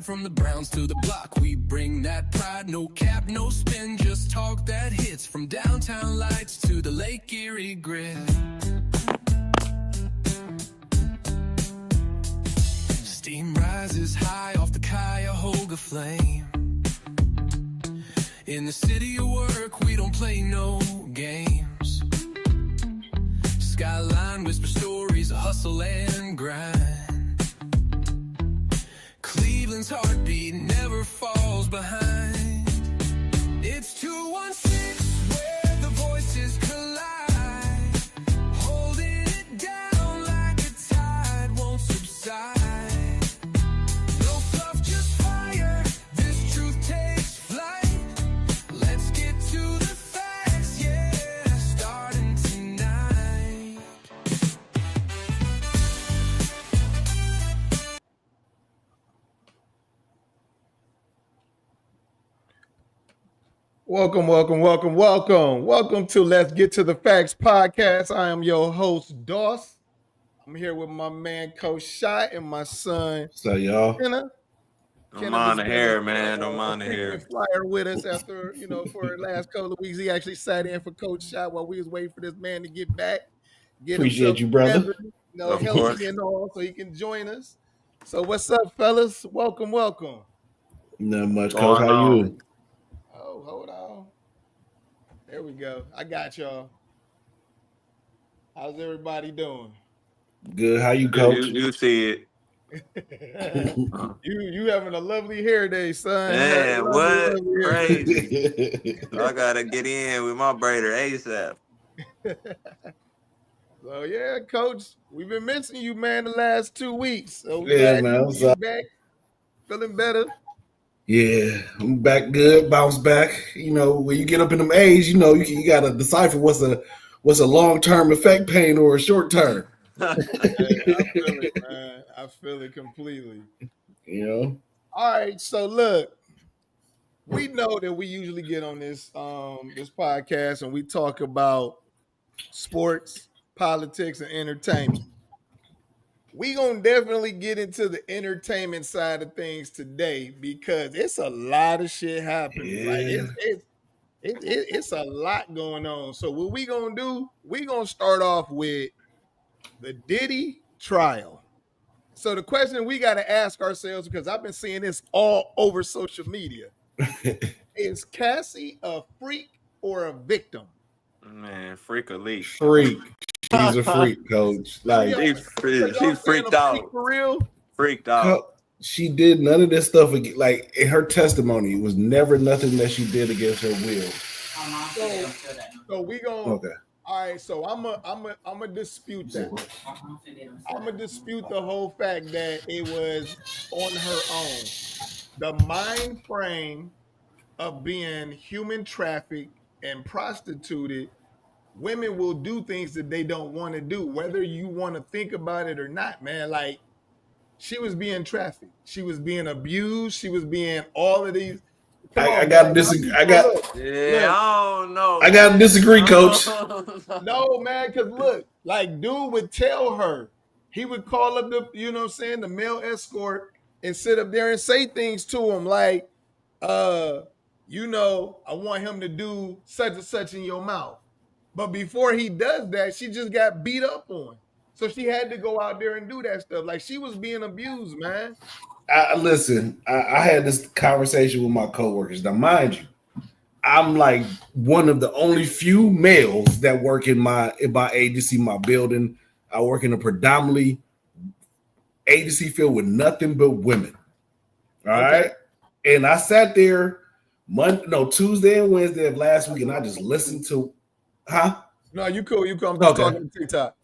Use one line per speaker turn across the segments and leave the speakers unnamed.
ride from the Browns to the block. We bring that pride, no cap, no spin, just talk that hits. From downtown lights to the Lake Erie grid. Steam rises high off the Cuyahoga flame. In the city of work, we don't play no games. Skyline whisper stories of hustle and grind. Cleveland's heartbeat never falls behind. It's 216 where the voices collide, holding it down like a tide won't subside. No fluff, just fire. This truth takes flight. Let's get to the facts, yeah, starting tonight.
Welcome to Let's Get to the Facts podcast. I am your host, Doss. I'm here with my man, Coach Shot, and my son,
So y'all,
Kenna.
Don't mind the hair, man. Don't mind the hair.
Flyer with us after, for the last couple of weeks. He actually sat in for Coach Shot while we was waiting for this man to get back.
Appreciate you, brother.
Of course.
Healthy and all, so he can join us. So what's up, fellas? Welcome.
Not much, Coach. How you?
Oh, hold on. There we go. I got y'all. How's everybody doing?
Good. How you, Coach?
You see it.
You having a lovely hair day, son.
Man, what? Crazy. I gotta get in with my braider ASAP.
So yeah, Coach, we've been missing you, man, the last 2 weeks. So
Yeah, man.
you back, feeling better.
Yeah, I'm back good, bounce back. When you get up in them age, you gotta decipher what's a long-term effect pain or a short-term.
Hey, I feel it, man. I feel it completely.
All
right, so look, we know that we usually get on this podcast and we talk about sports, politics, and entertainment. We gonna definitely get into the entertainment side of things today because it's a lot of shit happening.
Yeah.
Like it's a lot going on. So what we gonna do? We gonna start off with the Diddy trial. So the question we got to ask ourselves, because I've been seeing this all over social media, is Cassie a freak or a victim?
Man, freak or leak.
Freak. She's a freak, Coach. Like
she's freaked out.
For real?
Freaked out.
She did none of this stuff. Like in her testimony, it was never nothing that she did against her will.
So we gonna.
Okay.
All right, so I'm a dispute that. I'm gonna dispute the whole fact that it was on her own. The mind frame of being human trafficked and prostituted, women will do things that they don't want to do, whether you want to think about it or not, man. Like, she was being trafficked. She was being abused. She was being all of these.
I got to disagree. I
don't know.
I got to disagree, Coach.
No, man, because look, like, dude would tell her, he would call up the male escort and sit up there and say things to him like, I want him to do such and such in your mouth. But before he does that, she just got beat up on. So she had to go out there and do that stuff. Like, she was being abused, man.
Listen, I had this conversation with my coworkers. Now, mind you, I'm like one of the only few males that work in my agency, my building. I work in a predominantly agency filled with nothing but women. All right. And I sat there Tuesday and Wednesday of last week, and I just listened to,
No, you cool. I'm talking to TikTok.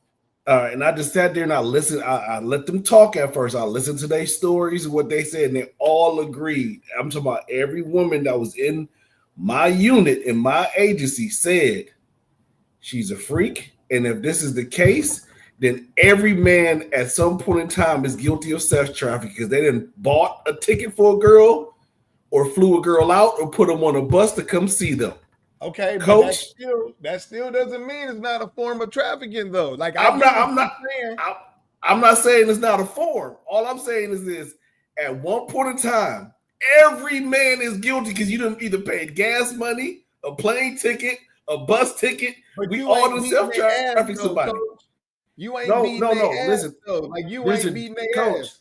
All right, and I just sat there and I listened. I let them talk at first. I listened to their stories and what they said, and they all agreed. I'm talking about every woman that was in my unit, in my agency, said she's a freak. And if this is the case, then every man at some point in time is guilty of sex trafficking because they didn't bought a ticket for a girl or flew a girl out or put them on a bus to come see them.
Okay,
Coach,
but that still doesn't mean it's not a form of trafficking, though. Like,
I'm not saying it's not a form. All I'm saying is this: at one point in time, every man is guilty because you done either paid gas money, a plane ticket, a bus ticket.
But
We
you
all
ain't
done
beating their ass
self-traffic
though,
somebody.
coach. You ain't
No.
beating their ass
Listen,
though. Like you ain't beating their ass.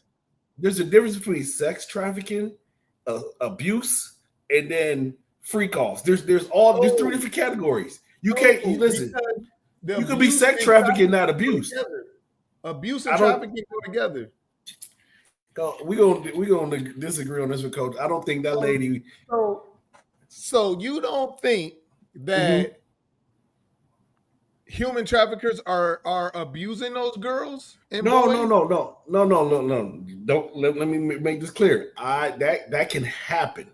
There's a difference between sex trafficking, abuse, and then freak offs. There's three different categories. You can't listen. You could be sex trafficking, not abuse.
Abuse and trafficking go together.
We gonna disagree on this with Coach. I don't think that lady.
So you don't think that human traffickers are abusing those girls and boys?
No. Don't let me make this clear. That can happen,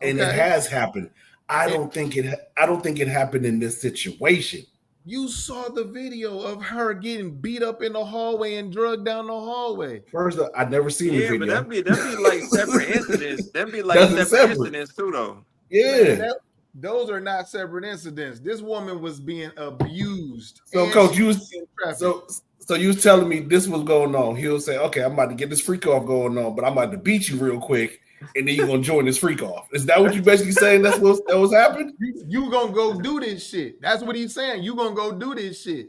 and it has happened. I don't think it happened in this situation.
You saw the video of her getting beat up in the hallway and drugged down the hallway.
First, I've never seen the video.
But that'd be like separate incidents. That'd be like separate incidents too, though.
Yeah.
Man, those are not separate incidents. This woman was being abused.
So, Coach, you was telling me this was going on. He'll say, "Okay, I'm about to get this freak off going on, but I'm about to beat you real quick, and then you're gonna join this freak off." Is that what you basically saying? That was happening?
You gonna go do this shit? That's what he's saying. You gonna go do this shit,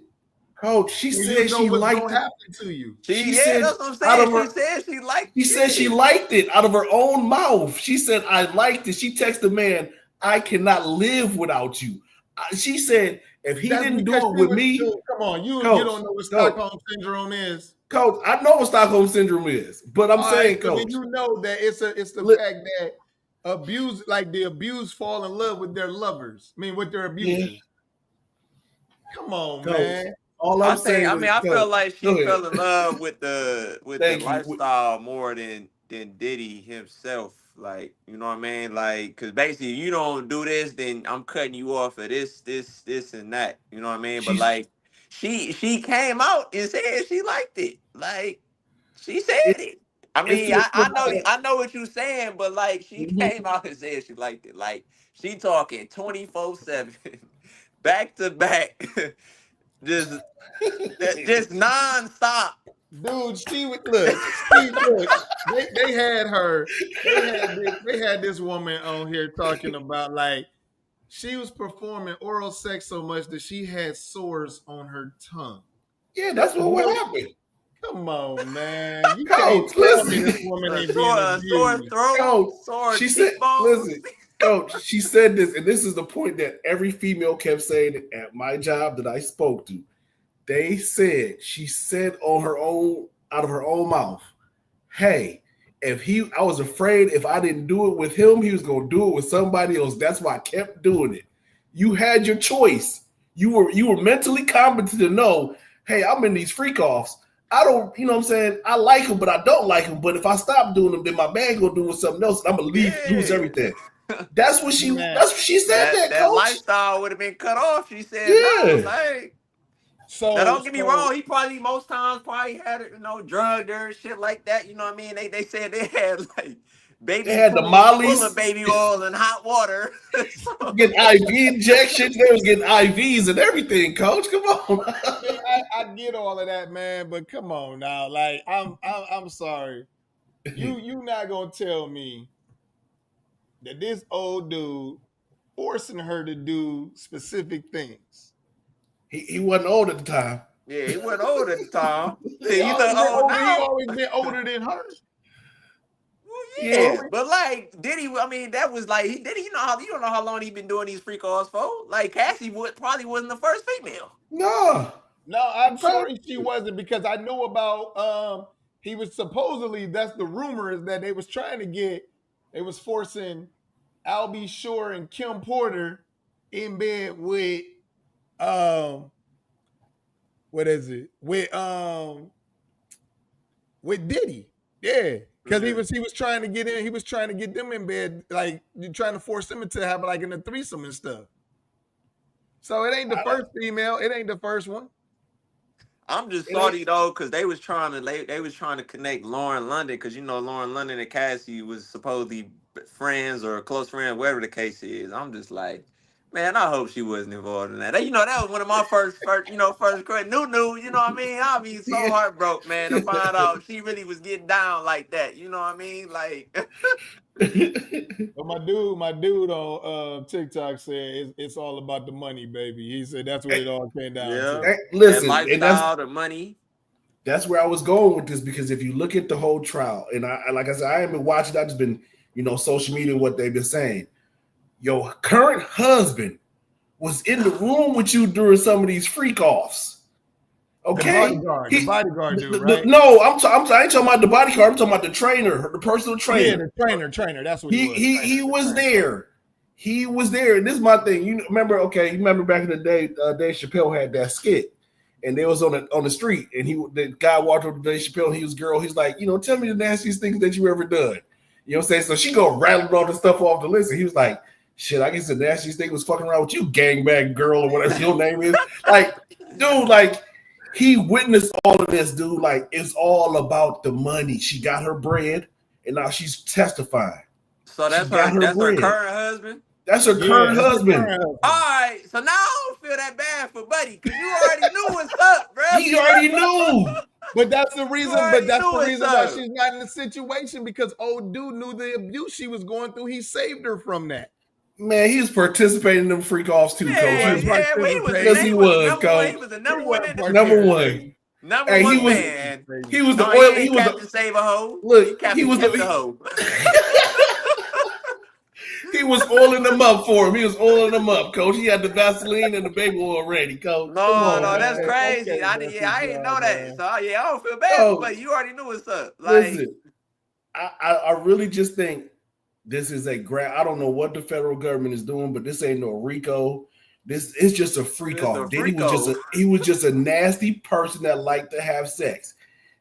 Coach? She said she liked it.
Happen to you.
She said
that's what I'm saying. She said she liked it.
She said she liked it out of her own mouth. She said, "I liked it." She texted the man, "I cannot live without you." She said, if he didn't do it with me,
come on, you don't know what Stockholm syndrome is,
Coach. I know what Stockholm syndrome is, but I'm saying, Coach,
you know that it's the fact that the abused fall in love with their lovers. I mean, with their abusers. Yeah. Come on, Coach, man.
All I'm saying,
I feel like she fell in love with the lifestyle more than Diddy himself. Like, you know what I mean? Like, because basically, you don't do this, then I'm cutting you off of this, and that. You know what I mean? But like, she came out and said she liked it. Like, she said it. I mean, I know what you're saying, but like, she came out and said she liked it. Like, she talking 24/7, back to back, just nonstop.
Dude, she would look. They had her. They had this woman on here talking about like she was performing oral sex so much that she had sores on her tongue.
Yeah, that's what happened.
Come on, man. You
Coach, listen.
This woman ain't
sore throat, sore cheekbones.
Listen, Coach, she said this, and this is the point that every female kept saying at my job that I spoke to. She said on her own, out of her own mouth, "Hey, I was afraid if I didn't do it with him, he was gonna do it with somebody else. That's why I kept doing it." You had your choice. You were mentally competent to know, hey, I'm in these freak offs. I don't, you know what I'm saying? I like him, but I don't like him. But if I stop doing them, then my man gonna do something else, and I'm gonna lose everything. That's what she said.
That lifestyle would have been cut off. She said, "Yeah." Like, so now, don't get me wrong. He probably most times had drugged her and shit like that. You know what I mean? They said they had like baby. They had the mollies, full of baby oil and hot water.
Getting IV injections. They was getting IVs and everything. Coach, come on.
I get all of that, man. But come on now. Like I'm sorry. You not gonna tell me that this old dude forcing her to do specific things.
He wasn't old at the time.
Yeah, he wasn't old at the time.
He always been older than her.
Well, yeah, but like Diddy, I mean, that was like you don't know how long he been doing these freak offs for. Like Cassie probably wasn't the first female.
No,
I'm sorry she wasn't, because I know about he was supposedly, that's the rumor, is that they was forcing Albie Shore and Kim Porter in bed with with Diddy. Yeah. Because he was trying to get in, he was trying to get them in bed, like trying to force them to have like in a threesome and stuff. So it ain't the first female, it ain't the first one.
I'm just salty though, because they was trying to connect Lauren London, because Lauren London and Cassie was supposedly friends or close friends, whatever the case is. I'm just like, Man, I hope she wasn't involved in that. You know, that was one of my first credit. New, you know what I mean? I'll be so heartbroken, man, to find out she really was getting down like that. You know what I mean? Like,
But my dude on TikTok said it's all about the money, baby. He said that's what it all came down to.
Hey, listen,
that lifestyle, the money.
That's where I was going with this, because if you look at the whole trial, and I like I said, I haven't been watching. I've just been, social media, what they've been saying. Your current husband was in the room with you during some of these freak offs. Okay,
the bodyguard dude, right?
No, I ain't talking about the bodyguard. I'm talking about the trainer, the personal trainer.
Yeah, the trainer. That's what
he was there. He was there, and this is my thing. You remember? Okay, you remember back in the day, Dave Chappelle had that skit, and they was on the street, and the guy walked over to Dave Chappelle, and he was girl. He's like, tell me the nastiest things that you ever done. You know what I'm saying? So she go rattling all the stuff off the list, and he was like, shit, I guess the nastiest thing was fucking around with you, gangbang girl, or whatever your name is. Like, dude, like, he witnessed all of this, dude. Like, it's all about the money. She got her bread, and now she's testifying.
So that's her current husband?
That's her current husband.
All right, so now I don't feel that bad for Buddy, because you already knew what's up, bro.
He already knew.
But that's the reason. But that's the reason why she's not in the situation, because old dude knew the abuse she was going through. He saved her from that.
Man, he was participating in them freak offs too, Coach.
Yes, he was, Coach. He was the number one.
Number one man. He was the oil. He was
to save a hoe.
Look, he was the hoe. He was oiling them up for him. He was oiling them up, Coach. He had the Vaseline and the baby oil ready, Coach.
No, that's crazy. Okay, I didn't know that. So I don't feel bad, but you already knew what's up. Like,
listen, I really just think this is I don't know what the federal government is doing, but this ain't no RICO. This is just a freak off. He was just a nasty person that liked to have sex.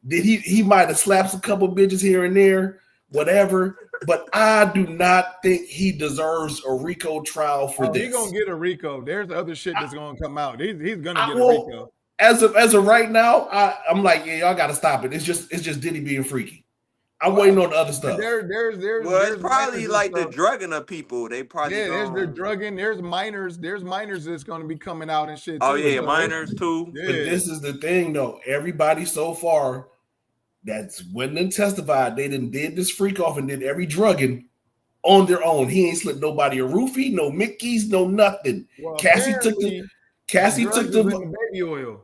He might have slapped a couple bitches here and there, whatever. But I do not think he deserves a RICO trial for this.
He's gonna get a RICO. There's other shit that's gonna come out. He's gonna get a RICO.
As of right now, I'm like, yeah, y'all gotta stop it. It's just Diddy being freaky. I'm waiting on the other stuff.
There's probably like the drugging of people. They probably
there's the drugging. There's minors that's going to be coming out and shit.
Oh yeah, minors too.
Yeah. But this is the thing, though. Everybody so far that's went and testified, they did this freak off and did every drugging on their own. He ain't slipped nobody a roofie, no Mickeys, no nothing. Well, Cassie took the
baby oil.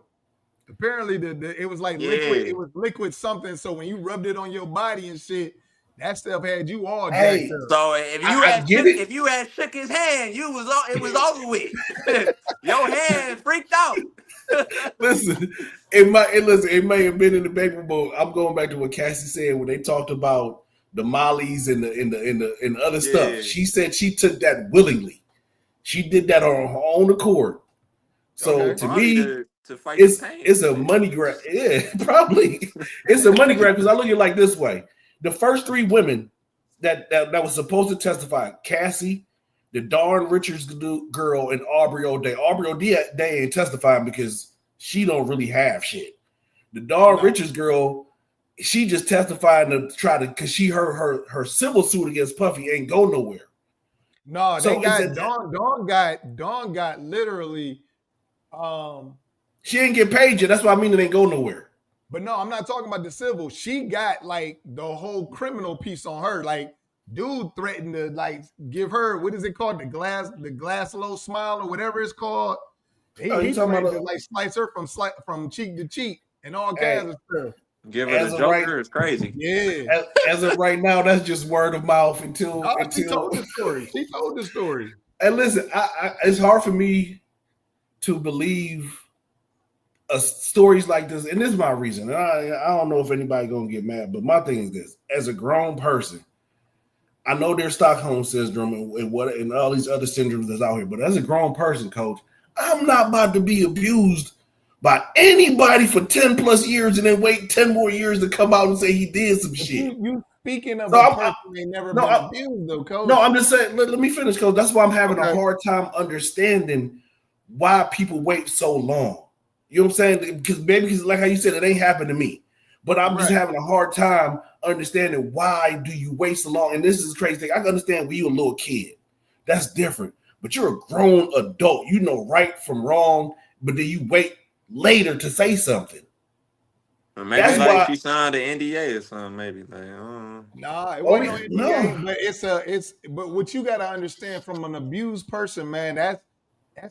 Apparently, it was like liquid. It was liquid something. So when you rubbed it on your body and shit, that stuff had you all jacked up.
So if you had shook his hand, it was over with. Your hand freaked out.
Listen, it may have been in the paper, but I'm going back to what Cassie said when they talked about the mollies and the other stuff. She said she took that willingly. She did that on her own accord. So to me, it's a money grab. Yeah, probably. It's a money grab, because I look at it like this way. The first three women that was supposed to testify, Cassie, the Dawn Richards girl, and Aubrey O'Day. Aubrey O'Day ain't testifying because she don't really have shit. The Dawn Richards girl, she just testifying to try to, because she her civil suit against Puffy ain't go nowhere.
No, so Dawn got literally
she ain't get paid yet. That's why I mean it ain't go nowhere.
But no, I'm not talking about the civil. She got like the whole criminal piece on her. Like, dude threatened to like give her, what is it called? The glass low smile or whatever it's called. He threatened to like slice her from cheek to cheek and all kinds of stuff.
Give her the Joker is crazy.
Yeah.
As of right now, that's just word of mouth until
she told the story. She told the story.
And listen, it's hard for me to believe stories like this, and this is my reason. I don't know if anybody gonna get mad, but my thing is this: as a grown person, I know there's Stockholm syndrome and all these other syndromes that's out here, but as a grown person, Coach, I'm not about to be abused by anybody for 10 plus years and then wait 10 more years to come out and say he did some shit.
You speaking of a person ain't never been abused though, Coach.
No, I'm just saying, let me finish, Coach. That's why I'm having a hard time understanding why people wait so long. You know what I'm saying? Because like how you said, it ain't happened to me. But I'm just having a hard time understanding why do you wait so long. And this is a crazy thing. I can understand when you're a little kid. That's different. but you're a grown adult. You know right from wrong, but then you wait later to say something.
Or maybe
That's
like
why
she signed an NDA or something. Maybe like,
Nah, it wasn't no NDA, but but what you got to understand from an abused person, man, that's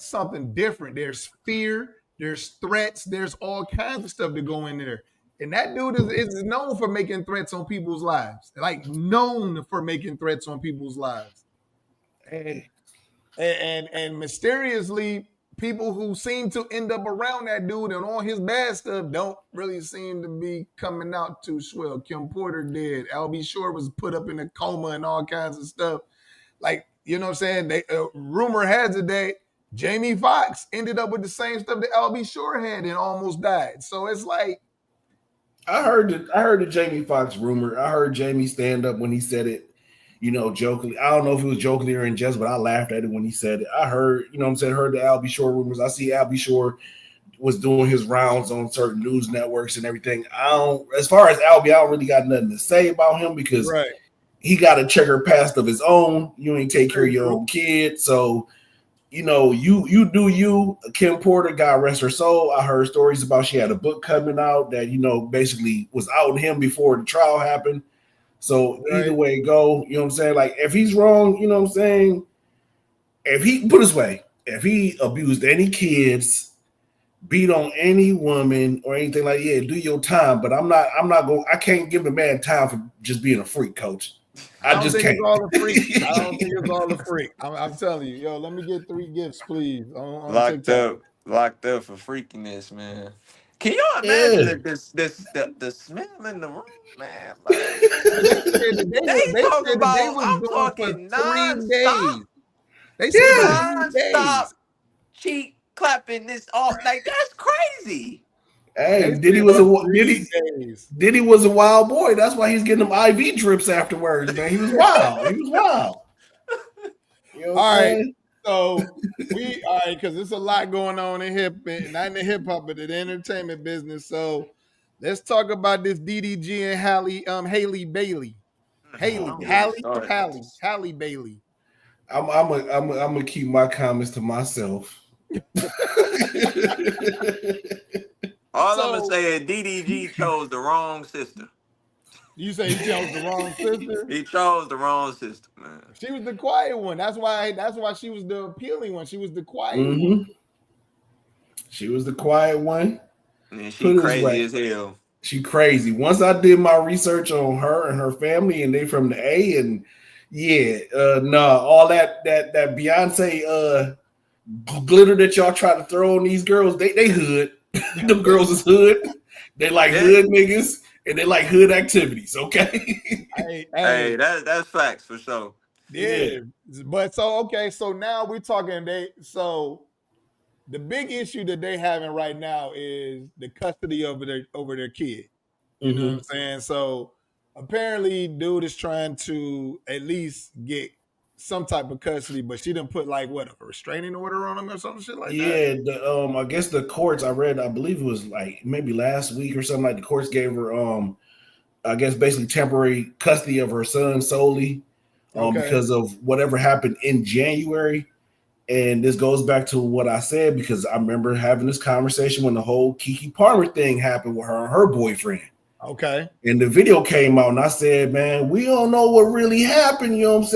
something different. There's fear, there's threats, there's all kinds of stuff to go in there. And that dude is known for making threats on people's lives, like known for making threats on people's lives. And mysteriously, people who seem to end up around that dude and all his bad stuff don't really seem to be coming out too swell. Kim Porter did. Albie Shore was put up in a coma and all kinds of stuff. Like, you know what I'm saying? They rumor has it that Jamie Foxx ended up with the same stuff that Albie Shore had and almost died. So it's like,
I heard the Jamie Foxx rumor. I heard Jamie stand up when he said it, you know, jokingly. I don't know if it was jokingly or in jest, but I laughed at it when he said it. I heard, you know what I'm saying, heard the Albie Shore rumors. I see Albie Shore was doing his rounds on certain news networks and everything. As far as Albie, I don't really got nothing to say about him because he got a checker past of his own. You ain't take care of your own kid. So, you know, you do you. Kim Porter, God rest her soul. I heard stories about she had a book coming out that, you know, basically was outing him before the trial happened. So either way it go, you know what I'm saying? Like, if he's wrong, you know what I'm saying? If he, put it this way, if he abused any kids, beat on any woman or anything like, yeah, do your time. But I can't give a man time for just being a freak, coach. I just can't.
It's all a freak. I don't think it's all a freak. I'm telling you, yo, let me get 3 gifts, please.
locked up for freakiness, man. Can you imagine the smell in the room, man? Like, they talking about, I'm talking non-stop.
They said
non-stop cheek clapping this off. Like, that's crazy.
Hey, Diddy was a wild boy. That's why he's getting them IV drips afterwards, man. He was wild. You know
all right. So because there's a lot going on in not in the hip hop, but in the entertainment business. So let's talk about this DDG and Halle Bailey. Halle Bailey.
I'm gonna keep my comments to myself.
All I'm gonna say is DDG chose the wrong sister.
You say he chose the wrong sister?
He chose the wrong sister, man.
She was the quiet one. That's why she was the appealing one. She was the quiet one.
She was the quiet one.
And she crazy as hell.
She crazy. Once I did my research on her and her family, and they from the A, and all that Beyonce glitter that y'all try to throw on these girls, they hood. Them girls is hood. They like hood niggas. And they like hood activities, okay?
Hey, that's facts for sure.
Yeah. But so now we're talking so the big issue that they having right now is the custody over their kid. You know what I'm saying? So apparently dude is trying to at least get some type of custody, but she didn't put like a restraining order on him or some shit like that.
Yeah, I guess the courts I believe it was like maybe last week or something, like the courts gave her I guess basically temporary custody of her son solely because of whatever happened in January. And this goes back to what I said, because I remember having this conversation when the whole Keke Palmer thing happened with her and her boyfriend.
Okay.
And the video came out and I said, man, we don't know what really happened. You know what I'm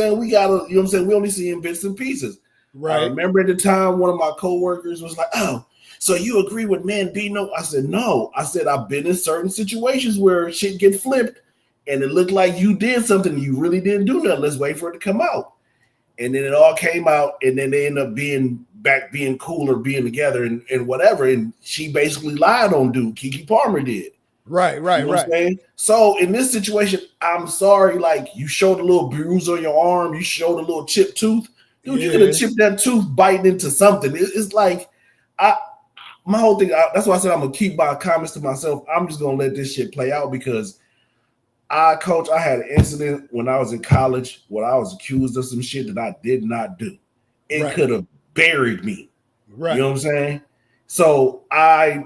saying? We only see in bits and pieces.
Right.
I remember at the time, one of my coworkers was like, oh, so you agree with men beating up? I said, no. I said, I've been in certain situations where shit get flipped and it looked like you did something. You really didn't do nothing. Let's wait for it to come out. And then it all came out and then they end up being cool or being together and whatever. And she basically lied on dude. Keke Palmer did.
Right.
You know what I'm saying? So in this situation, I'm sorry, like you showed a little bruise on your arm, you showed a little chipped tooth. Dude, you could have chipped that tooth biting into something. It's like my whole thing, that's why I said I'm gonna keep my comments to myself. I'm just gonna let this shit play out because I had an incident when I was in college where I was accused of some shit that I did not do. It could have buried me. Right. You know what I'm saying? So I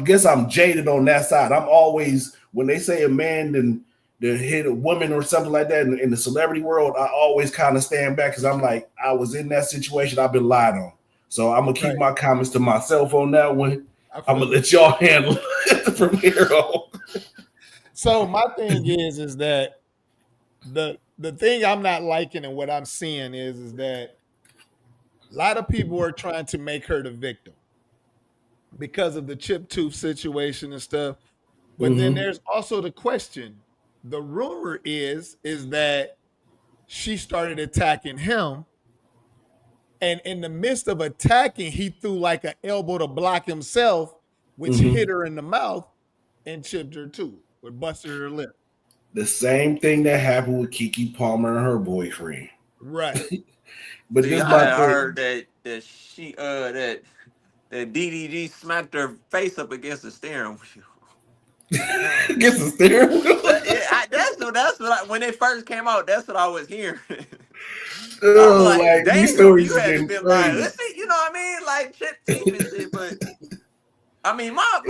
guess I'm jaded on that side. I'm always, when they say a man then to hit a woman or something like that in the celebrity world, I always kind of stand back because I'm like, I was in that situation. I've been lied on. So I'm going to keep my comments to myself on that one. I'm going to let y'all handle it from here on.
So my thing is that the thing I'm not liking and what I'm seeing is that a lot of people are trying to make her the victim because of the chip tooth situation and stuff. But then there's also the question. The rumor is that she started attacking him, and in the midst of attacking, he threw like an elbow to block himself, which hit her in the mouth and chipped her tooth, or busted her lip.
The same thing that happened with Keke Palmer and her boyfriend.
Right.
But see, I heard that she that DDG smacked her face up against the steering wheel.
Against the steering wheel?
That's what when it first came out, that's what I was hearing.
Oh, like
damn,
these stories
you had to
been
be
crazy.
like, listen, you know what I mean? Like chip teeth and shit, but I mean, my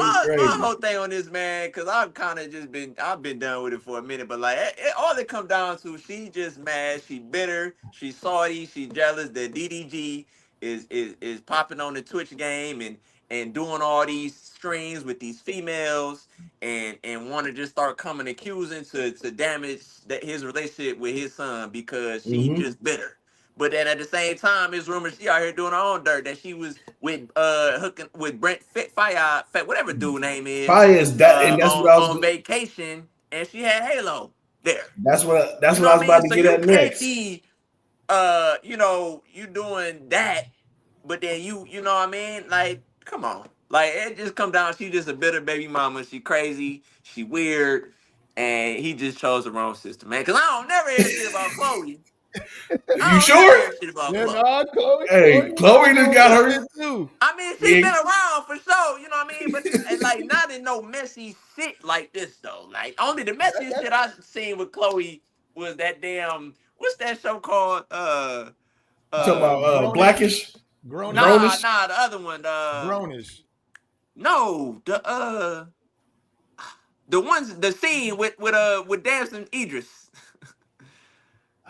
whole thing on this, man, because I've kind of just I've been done with it for a minute, but like, all it come down to, she just mad, she bitter, she salty, she jealous that DDG is popping on the Twitch game and doing all these streams with these females and want to just start coming accusing to damage his relationship with his son because she just bitter. But then at the same time, it's rumors she out here doing her own dirt that she was with hooking with Brent Fire, whatever dude name is.
Fire is that, and that's what I was
on vacation, and she had Halo there.
That's what I was about to get at next.
Be, you know, you doing that, but then you know what I mean? Like, come on, like it just come down. She just a bitter baby mama. She crazy. She weird, and he just chose the wrong system, man. Because I don't never hear shit about Chloe.
You sure? Chloe just got her
too. I mean, she's been around for sure, you know what I mean? But and like not in no messy shit like this though. Like only the messy shit I seen with Chloe was that damn what's that show called?
Talking about Blackish?
Grownish? Nah, the other one.
Grownish.
No, the scene with Dancing Idris.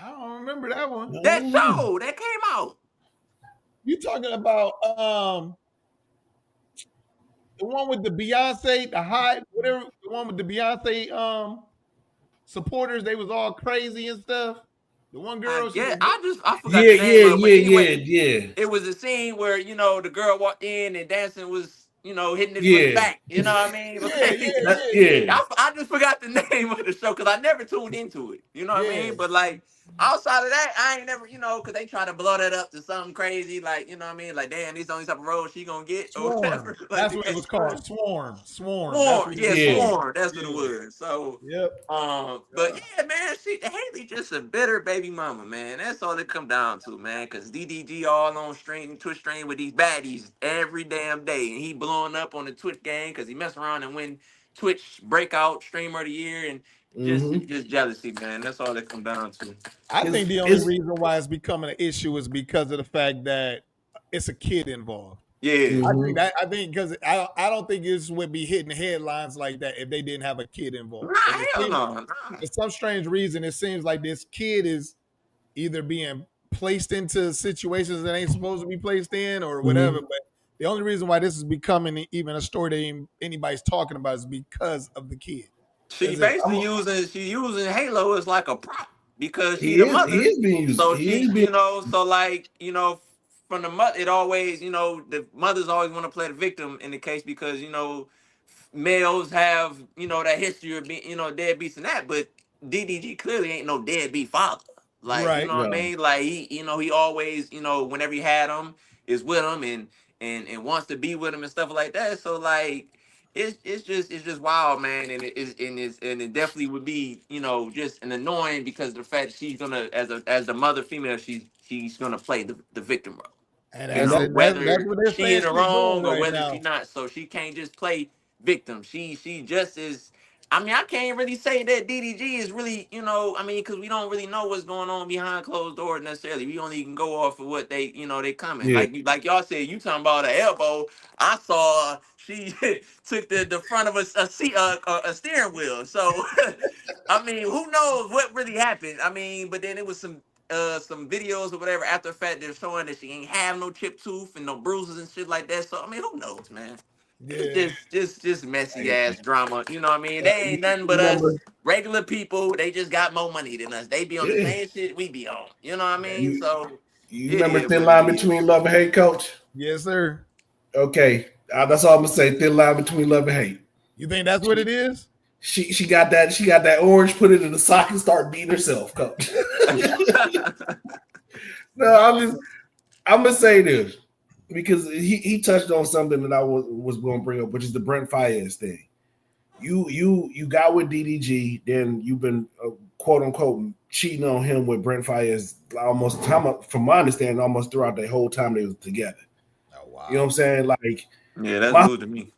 I don't remember that one.
That show that came out.
You talking about the one with the Beyonce, the high, whatever, the one with the Beyonce supporters, they was all crazy and stuff. The one girl,
I forgot the name of it.
Yeah.
It was a scene where, you know, the girl walked in and Dancing was, you know, hitting it from the back. You know what I mean? I just forgot the name of the show because I never tuned into it. You know what I mean? But like outside of that, I ain't never, you know, because they try to blow that up to something crazy, like, you know what I mean? Like, damn, these only type of roles she gonna get or whatever. Like,
that's what it was called. Swarm.
Swarm. That's what it was. So, but yeah, man, Haley just a bitter baby mama, man. That's all it come down to, man. Because DDG all on Twitch stream with these baddies every damn day, and he blowing up on the Twitch game because he mess around and win Twitch breakout streamer of the year and. Just jealousy, man. That's all it come down to.
I think the only reason why it's becoming an issue is because of the fact that it's a kid involved.
Yeah,
I think because I don't think it would be hitting headlines like that if they didn't have a kid involved.
Hell no.
For some strange reason, it seems like this kid is either being placed into situations that ain't supposed to be placed in or whatever. But the only reason why this is becoming even a story that anybody's talking about is because of the kid.
She basically using Halo as like a prop because she's the mother. He is being used. So you know, so like, you know, from the mother, it always, you know, the mothers always want to play the victim in the case because, you know, males have, you know, that history of being, you know, deadbeats and that, but DDG clearly ain't no deadbeat father. Like, you know what I mean? Like he, you know, he always, you know, whenever he had him, is with him and wants to be with him and stuff like that. So like it's just wild, man, and it definitely would be, you know, just an annoying because of the fact she's gonna as the mother female she's gonna play the victim role, and whether she in the wrong or whether she not, so she can't just play victim. She just is I mean, I can't really say that DDG is really, I mean, because we don't really know what's going on behind closed doors necessarily. We only can go off of what they, they coming.
Yeah.
Like y'all said, you talking about an elbow. I saw she took the front of a steering wheel. So, I mean, who knows what really happened? I mean, but then it was some videos or whatever after the fact they're showing that she ain't have no chipped tooth and no bruises and shit like that. So, I mean, who knows, man?
Yeah.
It's just messy ass drama. You know what I mean?
Uh,
They
you
ain't nothing but
remember?
us regular people. They just got more money than us. They be on the
Yeah.
same shit we be on. You know what I mean?
You
So
you
it
remember
is
thin
what it
line
is.
between love and hate, Coach?
Yes, sir.
Okay, that's all I'm gonna say. Thin line between love and hate.
You think that's what it is?
She got that orange, put it in the sock and start beating herself, Coach. No, I'm gonna say this because he touched on something that I was going to bring up, which is the Brent Fayez thing. You got with DDG, then you've been quote unquote cheating on him with Brent Fayez almost from my understanding, almost throughout the whole time they was together.
Oh wow.
You know what I'm saying? Like,
yeah, that's new to me.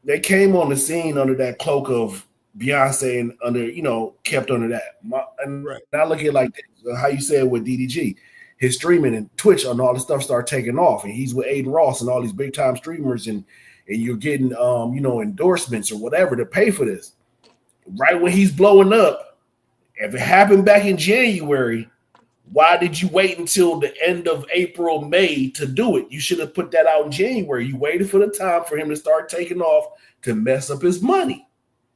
they came on the scene under that cloak of Beyonce and kept under that.
Right.
I look at it like this, how you said with DDG, his streaming and Twitch and all this stuff start taking off, and he's with Aiden Ross and all these big time streamers, and you're getting endorsements or whatever to pay for this. Right when he's blowing up, if it happened back in January, why did you wait until the end of April, May to do it? You should have put that out in January. You waited for the time for him to start taking off to mess up his money.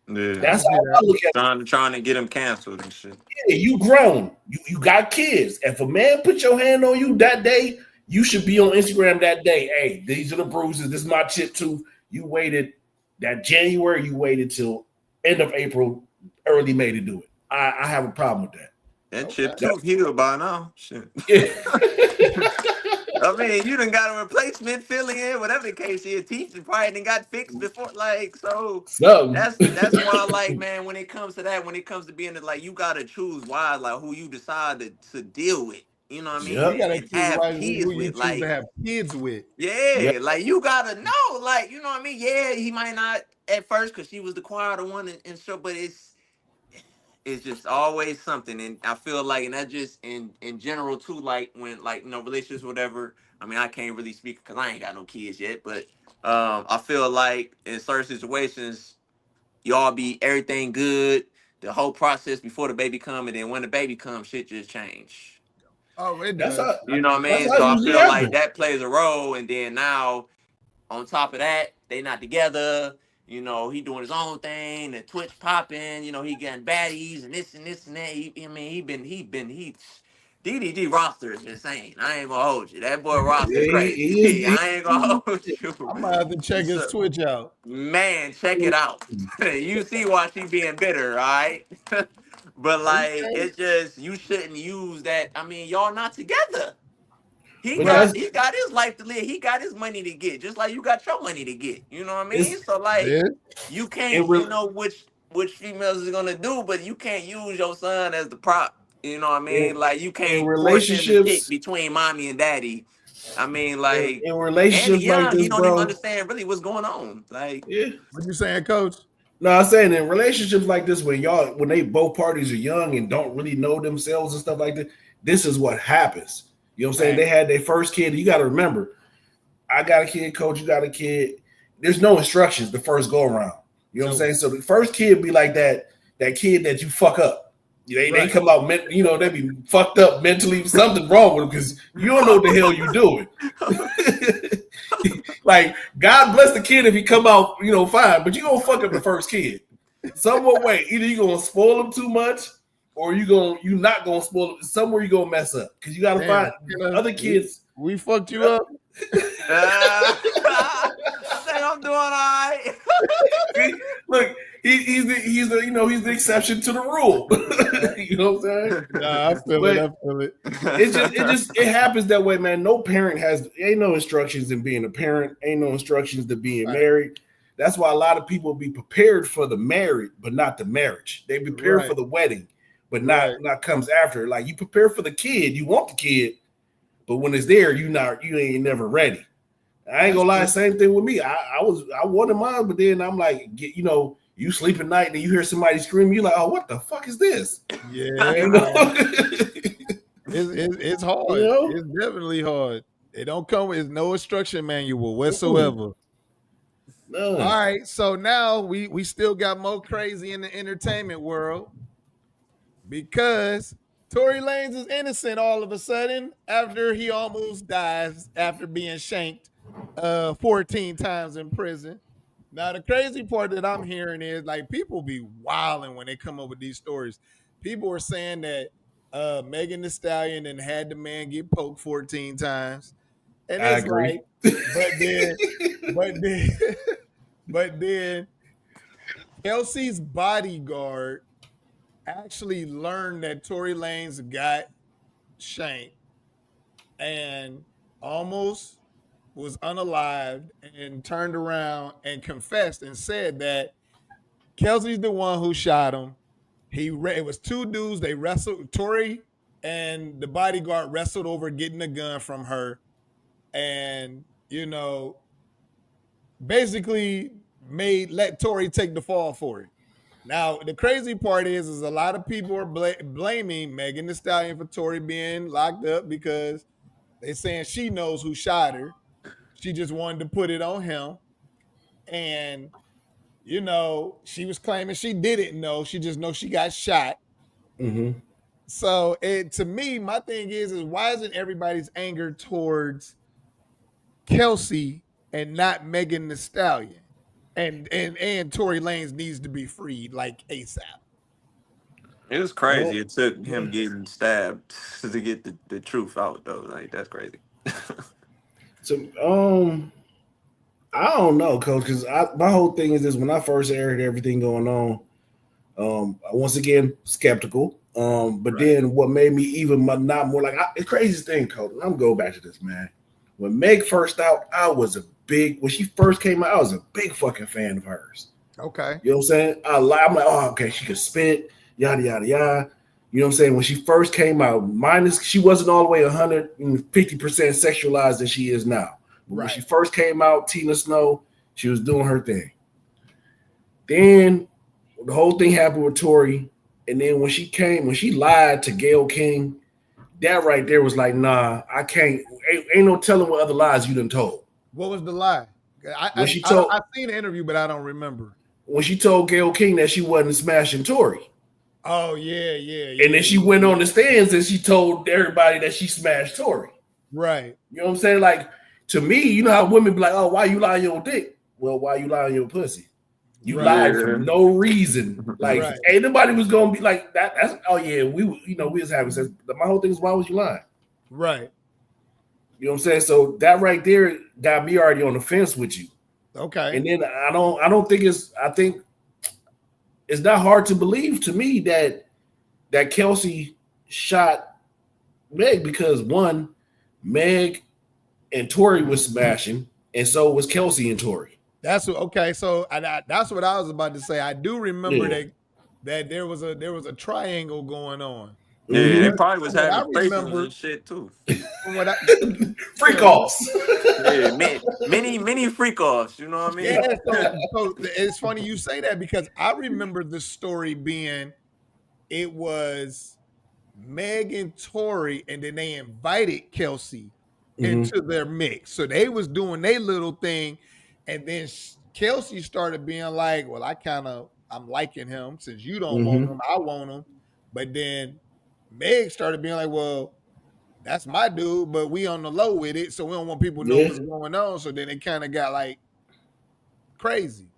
Yeah.
That's how I look at
it. Trying to get him canceled and shit.
Yeah, you grown. You got kids. If a man put your hand on you that day, you should be on Instagram that day. Hey, these are the bruises. This is my chip tooth. You waited that January. You waited till end of April, early May to do it. I have a problem with that.
That chip tooth healed by now. Shit.
Yeah.
I mean, you done got a replacement, filling in, whatever the case is. Teeth probably done got fixed before, so that's why, like, man, when it comes to that, when it comes to being like, you gotta choose wise, like who you decide to deal with. You know what I mean?
Yep.
You gotta
And
choose
have
wisely
kids
who you
with,
choose
like,
to have kids with.
yeah,
Yep.
like you gotta know, like, you know what I mean? Yeah, he might not at first because she was the quieter one and so, but it's just always something. And I feel like, and that just in general too, like when like relationships or whatever. I mean, I can't really speak because I ain't got no kids yet, but I feel like in certain situations, y'all be everything good, the whole process before the baby come, and then when the baby comes, shit just change.
Oh, it
That's
does.
how,
You know what I mean?
that's how
So
it
I
usually
feel like
happens.
that plays a role, and then now on top of that, they not together. He doing his own thing, the Twitch popping, he getting baddies and this and this and that. DDG roster is insane. I ain't gonna hold you. That boy roster
Yeah, he
crazy.
is.
I ain't gonna hold you.
I might have to check his
So,
Twitch out.
man, check it out. You see why she being bitter, all right? But like,
Okay.
it's just you shouldn't use that. I mean, y'all not together. He
But
got
that's
he got his life to live. He got his money to get, just like you got your money to get. You know what I mean?
it's
So like,
Yeah.
you
it
can't,
re-
which females is gonna do, but you can't use your son as the prop. You know what I
in,
mean? Like you
in
can't force him to pick
relationships
between mommy and daddy. I mean,
in,
like,
in
and he
relationships like
young, he
this,
don't even
bro.
understand really what's going on. Like,
Yeah.
What you saying, Coach?
No, I'm saying in relationships like this, when they both parties are young and don't really know themselves and stuff like that, this is what happens. You know what I'm saying?
right.
They had their first kid. You got to remember, I got a kid, Coach. You got a kid. There's no instructions the first go around. You know what I'm saying? So the first kid be like that kid that you fuck up. They come out, they be fucked up mentally. Something wrong with them because you don't know what the hell you doing. Like, God bless the kid if he come out, fine, but you gonna fuck up the first kid. Some way, either you gonna spoil him too much, or you not gonna spoil him. Somewhere you gonna mess up because you gotta find other kids.
We fucked you up.
I think I'm doing all right.
Look, he's the exception to the rule. You know what I'm saying?
Nah, I feel it.
It happens that way, man. No parent ain't no instructions in being a parent, ain't no instructions to being married. That's why a lot of people be prepared for the married, but not the marriage. They prepare for the wedding, but not comes after. Like, you prepare for the kid, you want the kid, but when it's there, you ain't never ready. I ain't gonna lie, same thing with me. I wanted mine, but then I'm like, You sleep at night and you hear somebody scream, you're like, oh, what the fuck is this?
Yeah,
you know?
it's hard.
You know?
It's definitely hard. It don't come with no instruction manual whatsoever.
None.
All right, so now we still got more crazy in the entertainment world because Tory Lanez is innocent all of a sudden after he almost dies after being shanked 14 times in prison. Now the crazy part that I'm hearing is like people be wilding when they come up with these stories. People are saying that Megan Thee Stallion and had the man get poked 14 times. And
I
it's
agree.
like, but then Kelsey's bodyguard actually learned that Tory Lanez got shanked and almost was unalived and turned around and confessed and said that Kelsey's the one who shot him. It was two dudes. They wrestled. Tory and the bodyguard wrestled over getting a gun from her. And, basically let Tory take the fall for it. Now, the crazy part is a lot of people are blaming Megan Thee Stallion for Tory being locked up because they're saying she knows who shot her. She just wanted to put it on him. And, she was claiming she didn't know. She just knows she got shot.
Mm-hmm.
So, to me, my thing is why isn't everybody's anger towards Kelsey and not Megan Thee Stallion? And Tory Lanez needs to be freed like ASAP.
It was crazy. It took him getting stabbed to get the truth out, though. Like, that's crazy.
So, I don't know, Coach, because my whole thing is this: when I first heard everything going on, once again skeptical. But then what made me even not more like the craziest thing, Coach. I'm gonna go back to this, man. When Meg first out, when she first came out, I was a big fucking fan of hers.
Okay.
You know what I'm saying? I'm like, oh, okay, she could spit, yada, yada, yada. You know what I'm saying? When she first came out, she wasn't all the way 150% sexualized as she is now. But when she first came out, Tina Snow, she was doing her thing. Then the whole thing happened with Tory. And then when she lied to Gayle King, that right there was like, nah, I can't. Ain't no telling what other lies you done told.
What was the lie? I've seen the interview, but I don't remember.
When she told Gayle King that she wasn't smashing Tory.
Oh, yeah.
And then she went on the stands and she told everybody that she smashed Tory.
Right.
You know what I'm saying? Like, to me, you know how women be like, oh, why you lying on your dick? Well, why you lying on your pussy? You lied for no reason. Like, ain't nobody was gonna be like that. That's we was having sex. My whole thing is, why was you lying?
Right.
You know what I'm saying? So that right there got me already on the fence with you.
Okay.
And then I think it's not hard to believe to me that Kelsey shot Meg because one, Meg and Tory was smashing, and so was Kelsey and Tory.
That's okay. So that's what I was about to say. I do remember that there was a triangle going on.
Yeah, they probably was having threesomes and shit too.
Freak offs.
Yeah, many freak offs. You know what I mean?
Yeah. So it's funny you say that because I remember the story being it was Meg and Tory, and then they invited Kelsey into their mix. So they was doing their little thing. And then Kelsey started being like, well, I'm liking him since you don't want him. I want him. But then Meg started being like, well, that's my dude, but we on the low with it. So we don't want people to know what's going on. So then it kind of got like crazy.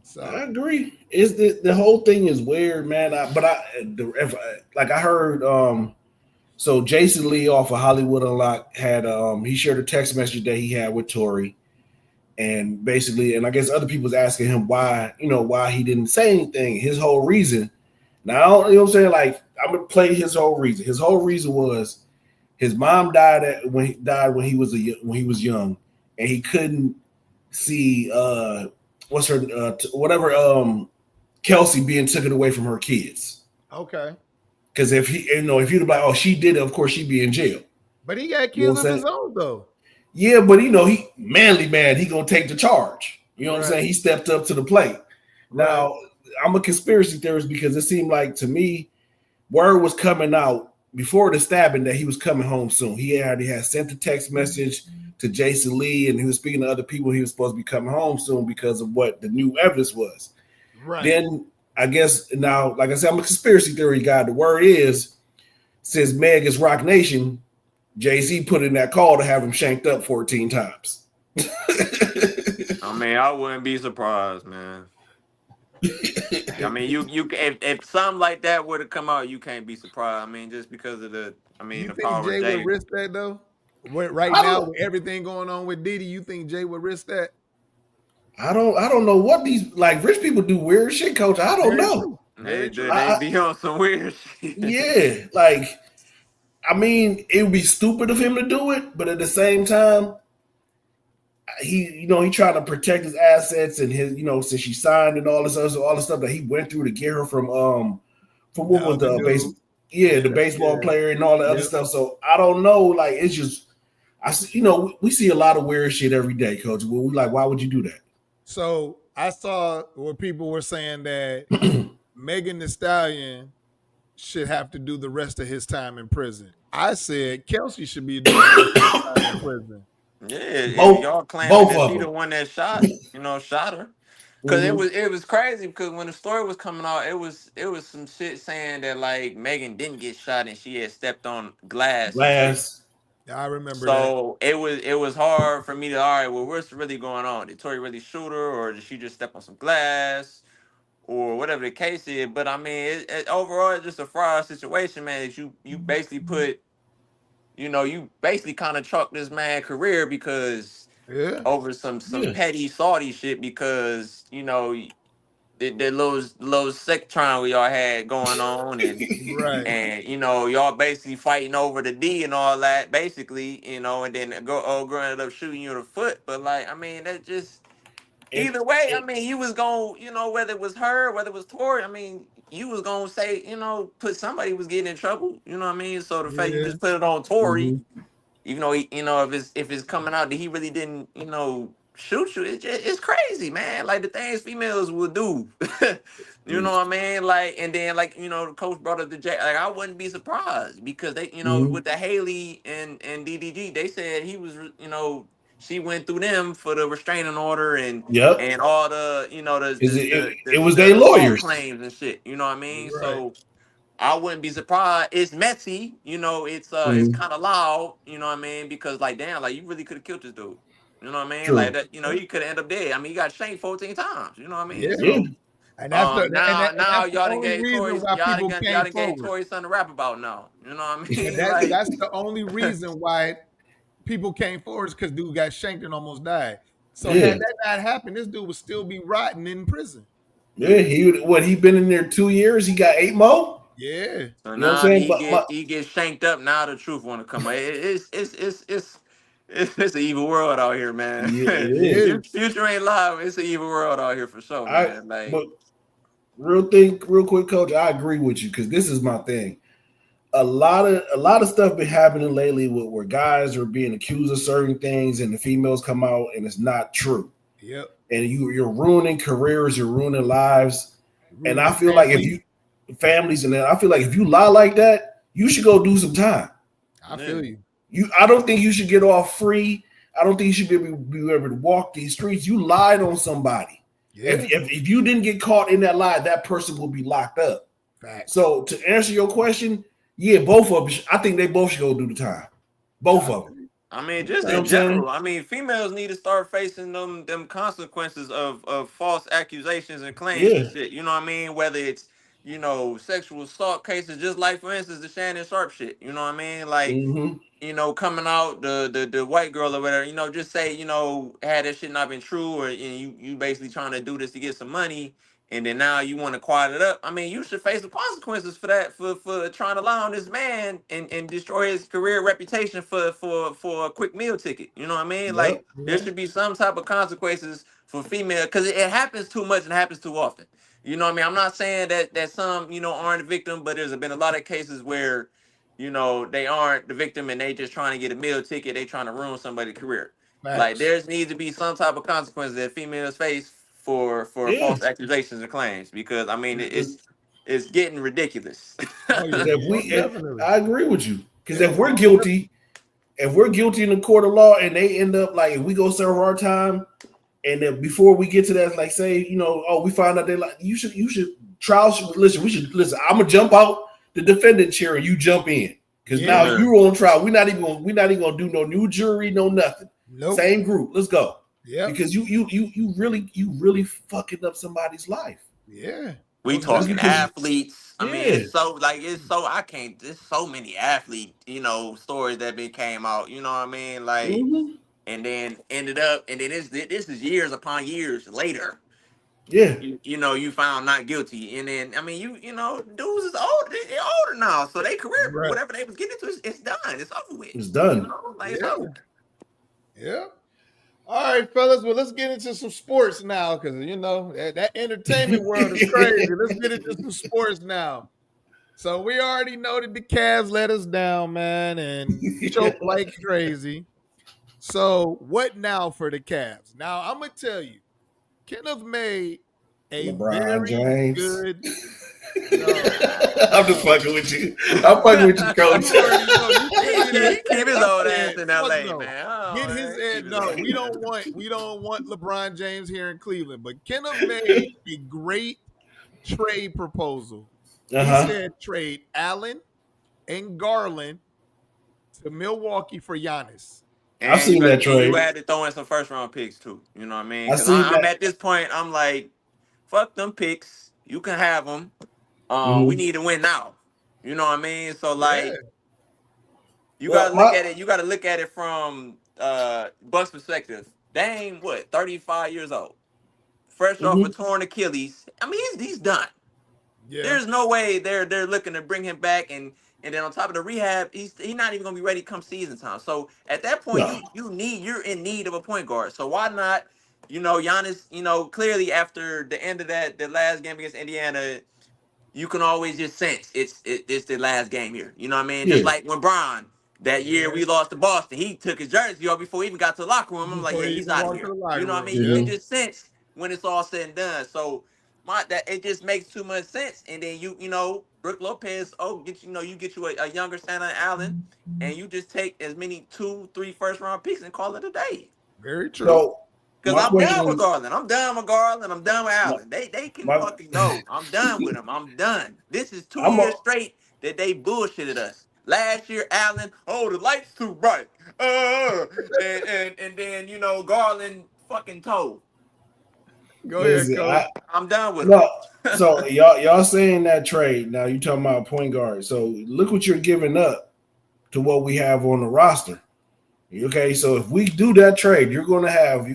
So
I agree. It's the whole thing is weird, man. I heard, so Jason Lee off of Hollywood Unlocked had, he shared a text message that he had with Tory. And basically, and I guess other people was asking him why he didn't say anything. His whole reason. Now, you know what I'm saying? Like, I'm gonna play his whole reason. His whole reason was his mom died when he was young, and he couldn't see what's her Kelsey being taken away from her kids.
Okay.
Because if he'd be like, oh, she did it, of course she'd be in jail.
But he got kids of his own though.
Yeah, but he manly man, he gonna take the charge. You know what I'm saying? He stepped up to the plate. Now, I'm a conspiracy theorist because it seemed like to me, word was coming out before the stabbing that he was coming home soon. He already had sent a text message to Jason Lee, and he was speaking to other people. He was supposed to be coming home soon because of what the new evidence was.
Right.
Then I guess now, like I said, I'm a conspiracy theory guy. The word is, since Meg is Rock Nation, Jay-Z put in that call to have him shanked up 14 times.
I mean, I wouldn't be surprised, man. I mean, you if something like that were to come out, you can't be surprised. I mean, just because of the
You
the
think
power
Jay
of Jay.
would risk that though? Right now, with everything going on with Diddy, you think Jay would risk that?
I don't know what these like rich people do weird shit, coach. I don't know.
They be on some weird shit.
Yeah, like I mean, it would be stupid of him to do it, but at the same time, he tried to protect his assets and his, since she signed and all this stuff that he went through to get her from what was the base, the baseball player and all the other stuff. So I don't know, like it's just we see a lot of weird shit every day, coach. We like, why would you do that?
So I saw where people were saying that Megan Thee Stallion should have to do the rest of his time in prison. I said Kelsey should be doing the rest of his time in prison.
Yeah, y'all claiming that she the one that shot her. Because it was crazy because when the story was coming out, it was some shit saying that like Megan didn't get shot and she had stepped on glass.
Yeah, I remember
that. So it was hard for me to, all right, well, what's really going on? Did Tory really shoot her, or did she just step on some glass, or whatever the case is? But I mean, overall, it's just a fraud situation, man. That you basically put, you basically kind of chalk this man's career because over some petty salty shit because the little sex trial we all had going on and and y'all basically fighting over the D and all that basically and then growing up shooting you in the foot. But like, I mean, that just either way, I mean, you was gonna whether it was her, whether it was Tory, I mean, you was gonna say put somebody was getting in trouble, you know what I mean? So the fact you just put it on Tory, even though he, if it's coming out that he really didn't shoot you, it's crazy, man. Like the things females will do. You know what I mean? Like, and then like, the coach brought up the J, like I wouldn't be surprised because they, with the HALLE and DDG, they said he was, she went through them for the restraining order and all the,
it was their lawyers
claims and shit. You know what I mean? So I wouldn't be surprised. It's messy, it's kind of loud, you know what I mean? Because like, damn, like you really could have killed this dude. You know what I mean? Like that, he could have ended up dead. I mean, he got shanked 14 times. You know what I mean?
Yeah.
So,
and that's
now y'all done gave Tory something to rap about now. You know what I mean?
That's the only reason why people came forward is because dude got shanked and almost died. So had that not happened, this dude would still be rotting in prison.
Yeah, he been in there 2 years. He got 8 more.
Yeah.
So now he gets shanked up. Now the truth want to come out. It's an evil world out here, man.
Yeah, it is.
Future ain't live. It's an evil world out here for sure, man.
But real quick, coach, I agree with you because this is my thing. A lot of stuff been happening lately where guys are being accused of certain things and the females come out and it's not true.
Yep.
And you're ruining careers, you're ruining lives. And I feel like if you lie like that, you should go do some time.
I feel you.
I don't think you should get off free. I don't think you should be able to walk these streets. You lied on somebody. Yeah. If you didn't get caught in that lie, that person will be locked up.
Fact.
So to answer your question, yeah, both of them. I think they both should go do the time. Both of them.
I mean, just in general. I mean, females need to start facing them consequences of false accusations and claims and shit. You know what I mean? Whether it's sexual assault cases, just like for instance the Shannon Sharp shit. You know what I mean? Like coming out the white girl or whatever. Just say had that shit not been true or you basically trying to do this to get some money. And then now you want to quiet it up. I mean, you should face the consequences for that, for trying to lie on this man and destroy his career reputation for a quick meal ticket. You know what I mean? Like there should be some type of consequences for female because it happens too much and happens too often. You know what I mean? I'm not saying that some aren't a victim, but there's been a lot of cases where they aren't the victim and they just trying to get a meal ticket. They trying to ruin somebody's career. Facts. Like there's needs to be some type of consequences that females face for false accusations and claims, because I mean it's getting ridiculous.
Oh yeah, definitely.
I agree with you, because
Yeah,
if we're guilty in the court of law and they end up like, if we go serve our time, and then before we get to that, like say, you know, oh, we find out they like, you should listen. I'm gonna jump out the defendant chair and you jump in, because now you're on trial. We're not even gonna do no new jury, no nothing. Nope. Same group. Let's go. Yeah. Because you really fucking up somebody's life.
Yeah.
We talking athletes. I mean, it's so I can't. There's so many athlete, you know, stories that came out. You know what I mean? Like, and then ended up, and then this is years upon years later.
Yeah.
You know, you found not guilty, and then I mean, you know, dudes is older. They're older now, so they career, whatever they was getting into, it's done. It's over with.
It's done.
You know? Like, it's over.
Yeah. All right, fellas. Well, let's get into some sports now, because you know that entertainment world is crazy. Let's get into some sports now. So we already know that the Cavs let us down, man, and choked like crazy. So what now for the Cavs? Now I'm gonna tell you, Kenneth made a
LeBron
very
James.
good.
I'm just fucking with you. I'm fucking with you, coach.
Keep his old ass in LA, man.
Get his head. No, we don't want LeBron James here in Cleveland. But Kenneth made a great trade proposal. He said trade Allen and Garland to Milwaukee for Giannis.
I've seen that trade.
You had to throw in some first round picks too. You know what I mean? Because I'm at this point, I'm like, fuck them picks. You can have them. We need to win now. You know what I mean? So like, you gotta look at it. You gotta look at it from Buck's perspective. Dame, 35 years old, fresh off a torn Achilles. I mean, he's done. Yeah. There's no way they're looking to bring him back, and then on top of the rehab, he's not even gonna be ready come season time. So at that point, you're in need of a point guard. So why not? You know, Giannis. You know, clearly after the end of the last game against Indiana, you can always just sense it's the last game here. You know what I mean? Just like when Bron, that year we lost to Boston, he took his jersey off before he even got to the locker room. I'm like, yeah, he's out of here. You know what I mean? You can just sense when it's all said and done. So it just makes too much sense. And then you know, Brook Lopez, you get you a younger Santa Allen, and you just take as many 2-3 first round picks and call it a day.
Very true.
Because I'm done with Garland. I'm done with Garland. I'm done with Allen. They can fucking go. I'm done with them. I'm done. This is 2 years straight that they bullshitted us. Last year, Allen, the light's too bright. And then, you know, Garland fucking told.
Go ahead, Coach.
I'm done with
it. So y'all saying that trade. Now you talking about point guard. So look what you're giving up to what we have on the roster. Okay, so if we do that trade, you're gonna have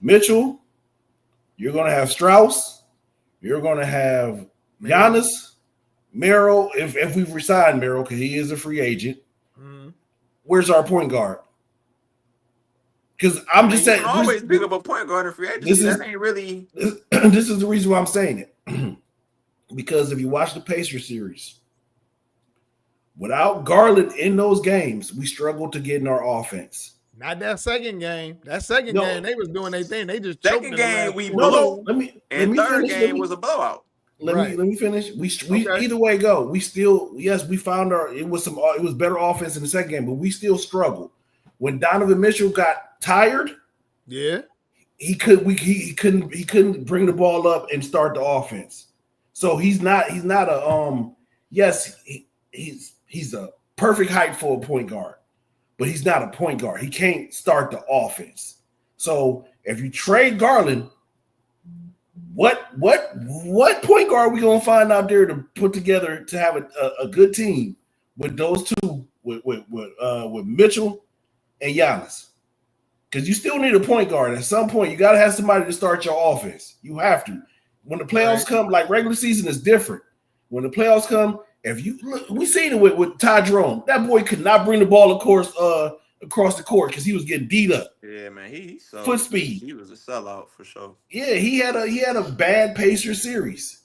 Mitchell, you're gonna have Strauss, you're gonna have Giannis, Merrill. If we've resigned Merrill because he is a free agent, where's our point guard? Because I'm just saying,
always pick up a point guard in free agency. That ain't really.
This is the reason why I'm saying it. Because if you watch the Pacers series, without Garland in those games, we struggled to get in our offense.
Not that second game. That second game, they was doing their thing. They just
second game we blew. Third game was a blowout.
Let me finish. We either way go. We still we found it was better offense in the second game, but we still struggled. When Donovan Mitchell got tired, he couldn't bring the ball up and start the offense. So he's not a he's a perfect height for a point guard, but he's not a point guard. He can't start the offense. So if you trade Garland, what point guard are we gonna find out there to put together to have a good team with those two with Mitchell and Giannis? Because you still need a point guard. At some point, you gotta have somebody to start your offense. You have to. When the playoffs come, like regular season is different. When the playoffs come, we seen it with Ty Jerome. That boy could not bring the ball across the court because he was getting beat up.
Yeah, man, he's
foot speed.
He was a sellout for sure.
Yeah, he had a bad Pacers series.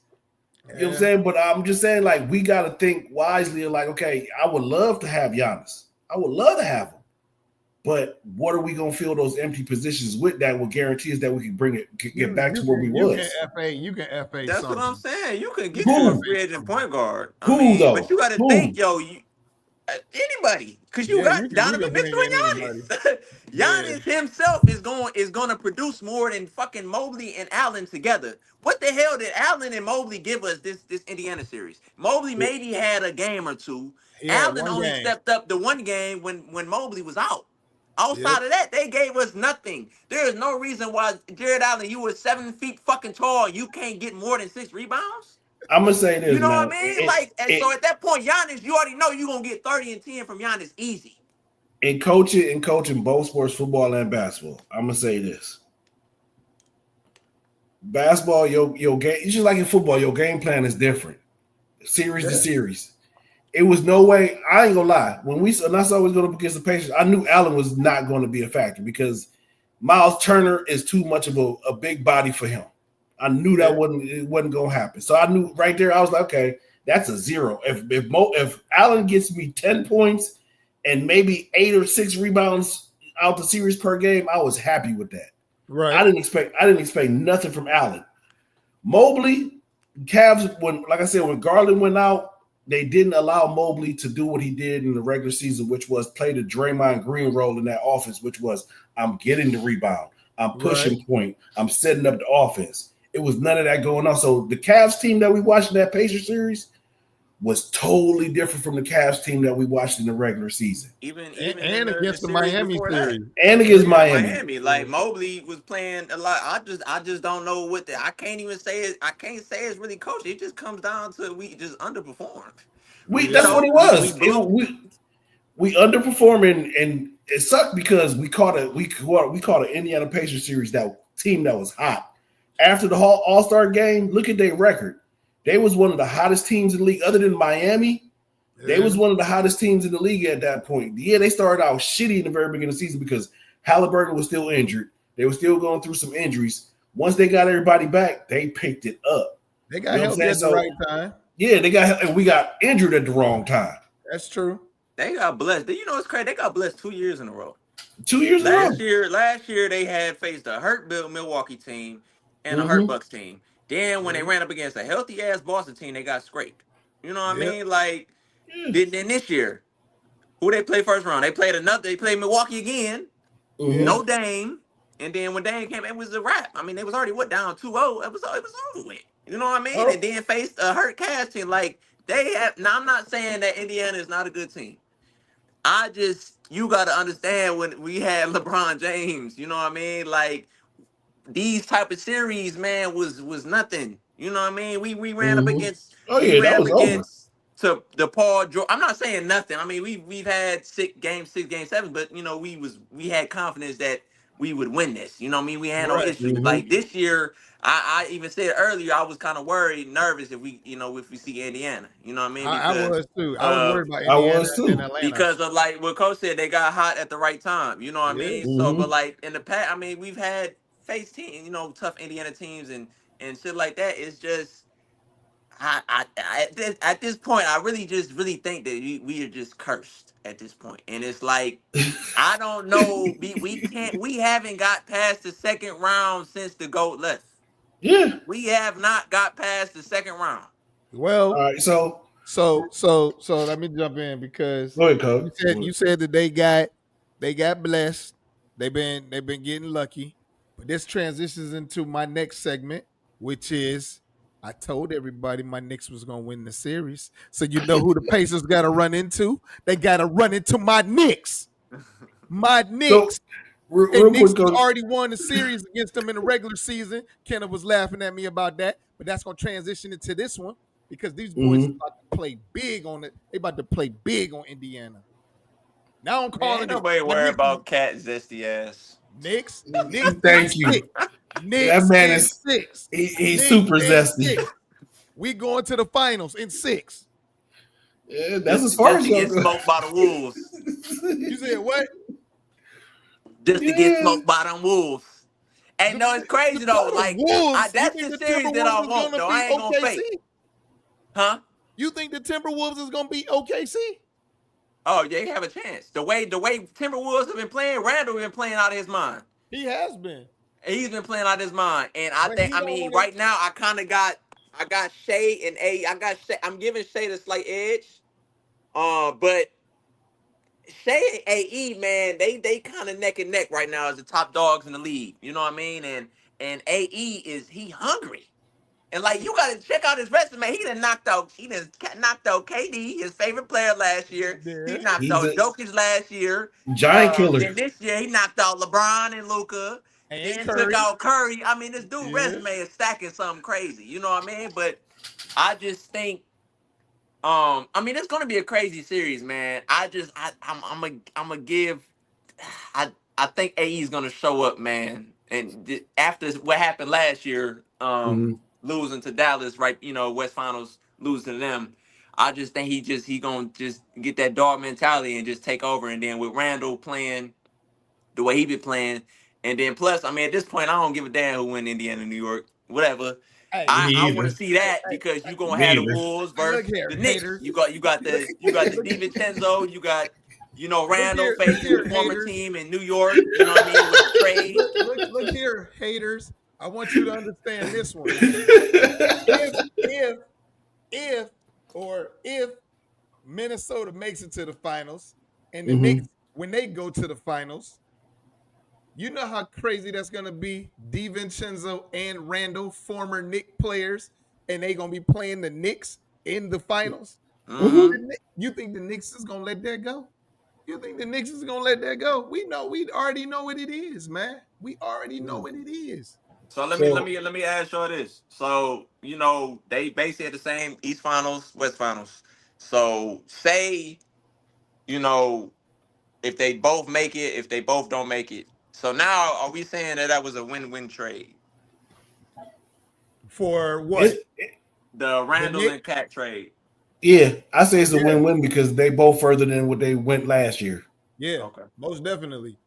You know what I'm saying? But I'm just saying, like, we got to think wisely. Like, okay, I would love to have Giannis. I would love to have him. But what are we gonna fill those empty positions with that will guarantee us that we can get back to where we was?
You can FA
That's
something.
what I'm saying. You can get you a
Who?
free agent point guard. I
Who
mean,
though?
but you got to think, yo, anybody, because you got
you
Donovan
can bring
Mitchell
in anybody.
and Giannis. Giannis himself is going to produce more than fucking Mobley and Allen together. What the hell did Allen and Mobley give us this Indiana series? Mobley maybe had a game or two. Allen only stepped up the one game when Mobley was out. Outside of that, they gave us nothing. There is no reason why Jared Allen, you were 7 feet fucking tall, you can't get more than 6 rebounds.
I'm gonna say this.
You know
man.
what I mean? So at that point, Giannis, you already know you're gonna get 30 and 10 from Giannis easy.
In coaching both sports, football and basketball, I'm gonna say this. Basketball, your game, it's just like in football, your game plan is different. Series to series. It was no way, I ain't gonna lie. When I saw we was going up against the Pacers, I knew Allen was not going to be a factor because Miles Turner is too much of a big body for him. I knew that wasn't going to happen. So I knew right there, I was like, okay, that's a 0. If Allen gets me 10 points and maybe 8 or 6 rebounds out the series per game, I was happy with that.
Right.
I didn't expect nothing from Allen. Mobley, Cavs, when Garland went out, they didn't allow Mobley to do what he did in the regular season, which was play the Draymond Green role in that offense, which was I'm getting the rebound, I'm pushing point, I'm setting up the offense. It was none of that going on. So the Cavs team that we watched in that Pacers series was totally different from the Cavs team that we watched in the regular season.
Even
against the Miami series.
And against Miami.
Like Mobley was playing a lot. I just don't know I can't even say it. I can't say it's really coached. It just comes down to we just underperformed.
That's what it was. We underperformed and it sucked because we caught an Indiana Pacers series, that team that was hot. After the All-Star game, look at their record. They was one of the hottest teams in the league, other than Miami. They was one of the hottest teams in the league at that point. Yeah, they started out shitty in the very beginning of the season because Halliburton was still injured. They were still going through some injuries. Once they got everybody back, they picked it up.
They got help at the right time.
Yeah, we got injured at the wrong time.
That's true.
They got blessed. You know what's crazy? They got blessed 2 years in a row.
2 years in a row.
Last year they had faced a hurt Milwaukee team and a hurt Bucks team. Then when they ran up against a healthy ass Boston team, they got scraped. You know what I mean? Like, then this year, who they play first round? They played Milwaukee again. No Dame. And then when Dame came, it was a wrap. I mean, they was already down 2-0. It was over with. You know what I mean? And then faced a hurt Cavs team. Like, they have. Now, I'm not saying that Indiana is not a good team. You got to understand when we had LeBron James. You know what I mean? Like, these type of series, man, was nothing. You know what I mean? We ran up against. To the Paul George. I'm not saying nothing. I mean, we've had 6 game 7, but you know, we had confidence that we would win this. You know what I mean? We had no issues. Like this year, I even said earlier, I was kind of nervous if we see Indiana. You know what I mean? Because,
I was too. I was worried about Indiana and Atlanta.
Because of like what Coach said, they got hot at the right time. You know what I mean? So, but like in the past, I mean, we've had faced teams, tough Indiana teams and shit like that. It's just. At this point, I really think that we are just cursed at this point, and it's like I don't know. We haven't got past the second round since the GOAT left.
Yeah,
we have not got past the second round.
Well,
all right, so
let me jump in because you said that they got blessed. They've been getting lucky, but this transitions into my next segment, which is. I told everybody my Knicks was going to win the series. So you know who the Pacers got to run into? They got to run into my Knicks. My Knicks.
So, real
Knicks
quick,
already won the series against them in the regular season. Kenneth was laughing at me about that. But that's going to transition into this one because these boys are about to play big on it. They about to play big on Indiana. Now I'm calling it.
Nobody worry about Cat Zesty ass.
Knicks.
Thank you.
Knicks
that man is
6.
He's super zesty.
6. We going to the finals in 6.
Yeah, that's as far as
you get smoked by the Wolves.
You said what?
Just to get smoked by them Wolves. And no, it's crazy though. Like that's the series that I want. Though I ain't gonna fake. Huh?
You think the Timberwolves is gonna beat OKC?
Oh, they have a chance. The way Timberwolves have been playing, Randall been playing out of his mind.
He has been.
He's been playing out of his mind, and
But he
I
don't
mean,
wanna,
right now, I got Shea and A. I got Shea. I'm giving Shea the slight edge. But Shea and AE, man, they kind of neck and neck right now as the top dogs in the league. You know what I mean? And AE he hungry. And like you gotta check out his resume. He done knocked out KD, his favorite player last year.
Yeah.
He knocked
He's
out
a
Jokic last year.
giant killer.
Then this year he knocked out LeBron and Luka.
And
Then
Curry.
took out Curry. I mean, this dude
Yeah.
resume is stacking something crazy. You know what I mean? But I just think, I mean, it's gonna be a crazy series, man. I'm gonna give. I think AE is gonna show up, man. And after what happened last year, losing to Dallas, right? You know, West Finals, losing to them. I just think he gonna just get that dog mentality and just take over. And then with Randall playing the way he been playing, and then plus, I mean, at this point, I don't give a damn who win Indiana, New York, whatever.
Hey,
I want to see that because you gonna have the Wolves versus
look here,
the Knicks.
haters.
You got the DiVincenzo. You got Randall facing the former team in New York. You know what I mean with the trade.
Look here, haters. I want you to understand this one. If Minnesota makes it to the finals and the Knicks, when they go to the finals, you know how crazy that's gonna be. DiVincenzo and Randall, former Knicks players, and they gonna be playing the Knicks in the finals. You think the Knicks is gonna let that go? You think the Knicks is gonna let that go? We already know what it is, man. We already know what it is.
So let me ask y'all this. So, you know, they basically had the same East Finals, West Finals. So say, you know, if they both make it, if they both don't make it. So now are we saying that was a win-win trade?
For what?
The Randall and Cat trade.
Yeah, I say it's a win-win because they both further than what they went last year.
Yeah, okay. Most definitely.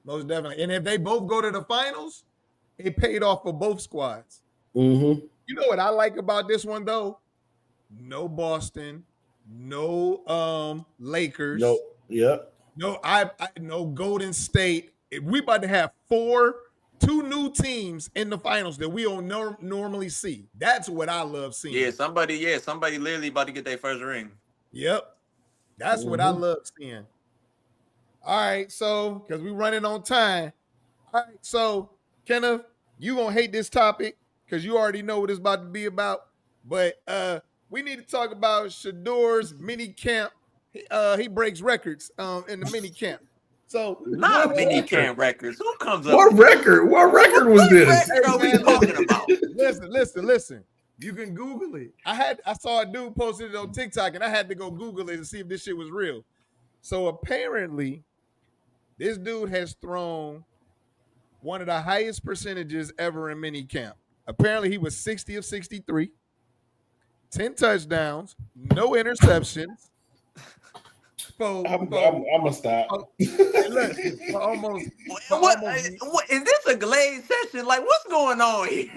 And if they both go to the finals, it paid off for both squads. You know what I like about this one though? No Boston, no Lakers. No Golden State. We about to have two new teams in the finals that we don't normally see. That's what I love seeing.
Yeah, somebody literally about to get their first ring.
Yep. That's what I love seeing. All right, so because we're running on time. All right, so Kenneth, you gonna hate this topic because you already know what it's about to be about. But we need to talk about SHEDEUR's mini camp. He breaks records in the mini camp. So
not mini camp records. Who comes up?
What record was this?
What record are we talking about?
Listen. You can Google it. I saw a dude posted it on TikTok, and I had to go Google it and see if this shit was real. So apparently, this dude has thrown one of the highest percentages ever in mini camp. Apparently, he was 60 of 63, 10 touchdowns, no interceptions.
I'm gonna stop.
Look,
what is this a Glaze session? Like, what's going on here?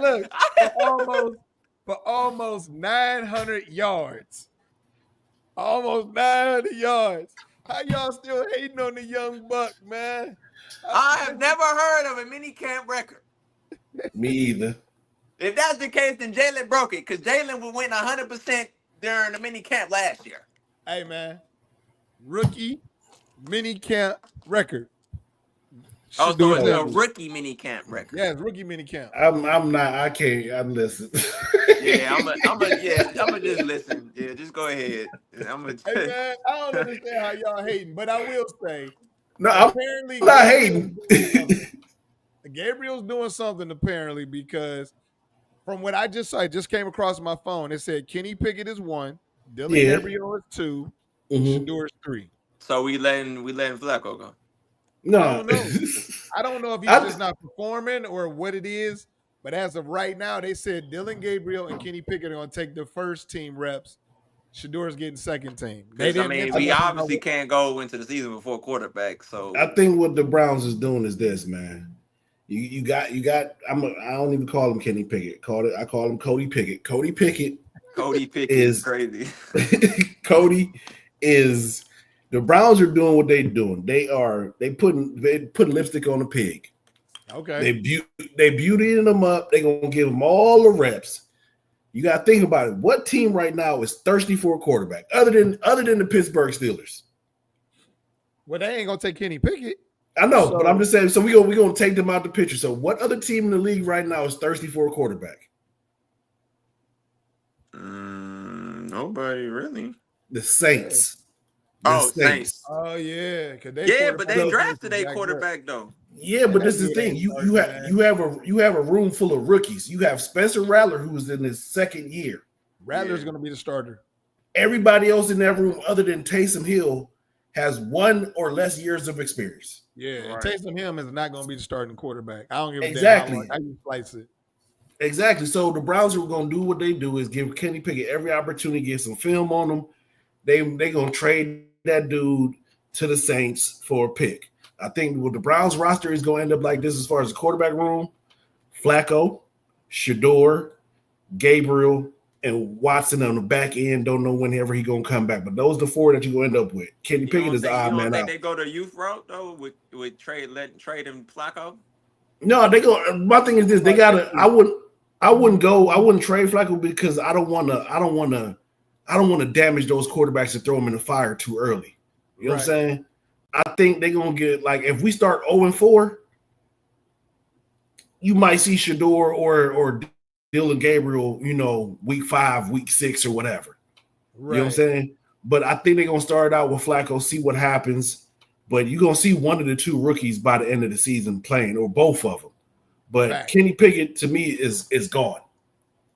Look, for almost 900 yards. Almost 900 yards. How y'all still hating on the young buck, man?
I have never heard of a mini camp record.
Me either.
If that's the case, then Jalen broke it because Jalen went 100% during the mini camp last year.
Hey, man. Rookie mini camp record.
Oh, so it's a rookie mini camp record.
Yeah, it's rookie mini camp.
I'm not. I can't. I'm listening.
Yeah, I'm gonna just listen. Yeah, just go ahead.
Hey, man, I don't understand how y'all hating, but I will say.
No, apparently I'm not hating.
Gabriel's doing something apparently because from what I just saw, it just came across my phone. It said Kenny Pickett is 1, Dylan Gabriel is 2, SHEDEUR is 3.
So we letting Flacco go?
No,
I don't know if he's just not performing or what it is. But as of right now, they said Dylan Gabriel and Kenny Pickett are going to take the first team reps. SHEDEUR's getting second team.
We obviously can't go into the season before quarterback. So
I think what the Browns is doing is this, man. You got. I don't even call him Kenny Pickett. I call him Cody Pickett. Cody Pickett
is crazy.
Cody is The Browns are doing what they're doing. They putting lipstick on the pig.
Okay.
They beautying them up. They're gonna give them all the reps. You gotta think about it. What team right now is thirsty for a quarterback other than the Pittsburgh Steelers?
Well, they ain't gonna take Kenny Pickett.
I know, but I'm just saying. So we gonna take them out the picture. So what other team in the league right now is thirsty for a quarterback?
Nobody really.
The Saints.
Saints.
Oh yeah,
but they drafted a quarterback though.
Yeah, but this is the thing. You have a room full of rookies. You have Spencer Rattler, who's in his second year.
Rattler's going to be the starter.
Everybody else in that room, other than Taysom Hill, has 1 or less years of experience.
Yeah, right. Taysom Hill is not going to be the starting quarterback. I don't give a
damn
how you slice it.
Exactly. So the Browns are going to do what they do is give Kenny Pickett every opportunity, get some film on him. They going to trade that dude to the Saints for a pick. I think what the Browns roster is going to end up like this as far as the quarterback room: Flacco, SHEDEUR, Gabriel, and Watson on the back end. Don't know whenever he's going to come back, but those are the 4 that you're going to end up with. Kenny Pickett is the odd man out.
They go the youth route though with trade him Flacco.
No, they go. My thing is this: they got to. I wouldn't trade Flacco because I don't want to damage those quarterbacks and throw them in the fire too early. You know what I'm saying? I think they're gonna get like if we start 0-4, you might see SHEDEUR or Dylan Gabriel, week 5, week 6, or whatever. Right. You know what I'm saying? But I think they're gonna start out with Flacco, see what happens. But you're gonna see one of the 2 rookies by the end of the season playing, or both of them. But Kenny Pickett to me is gone.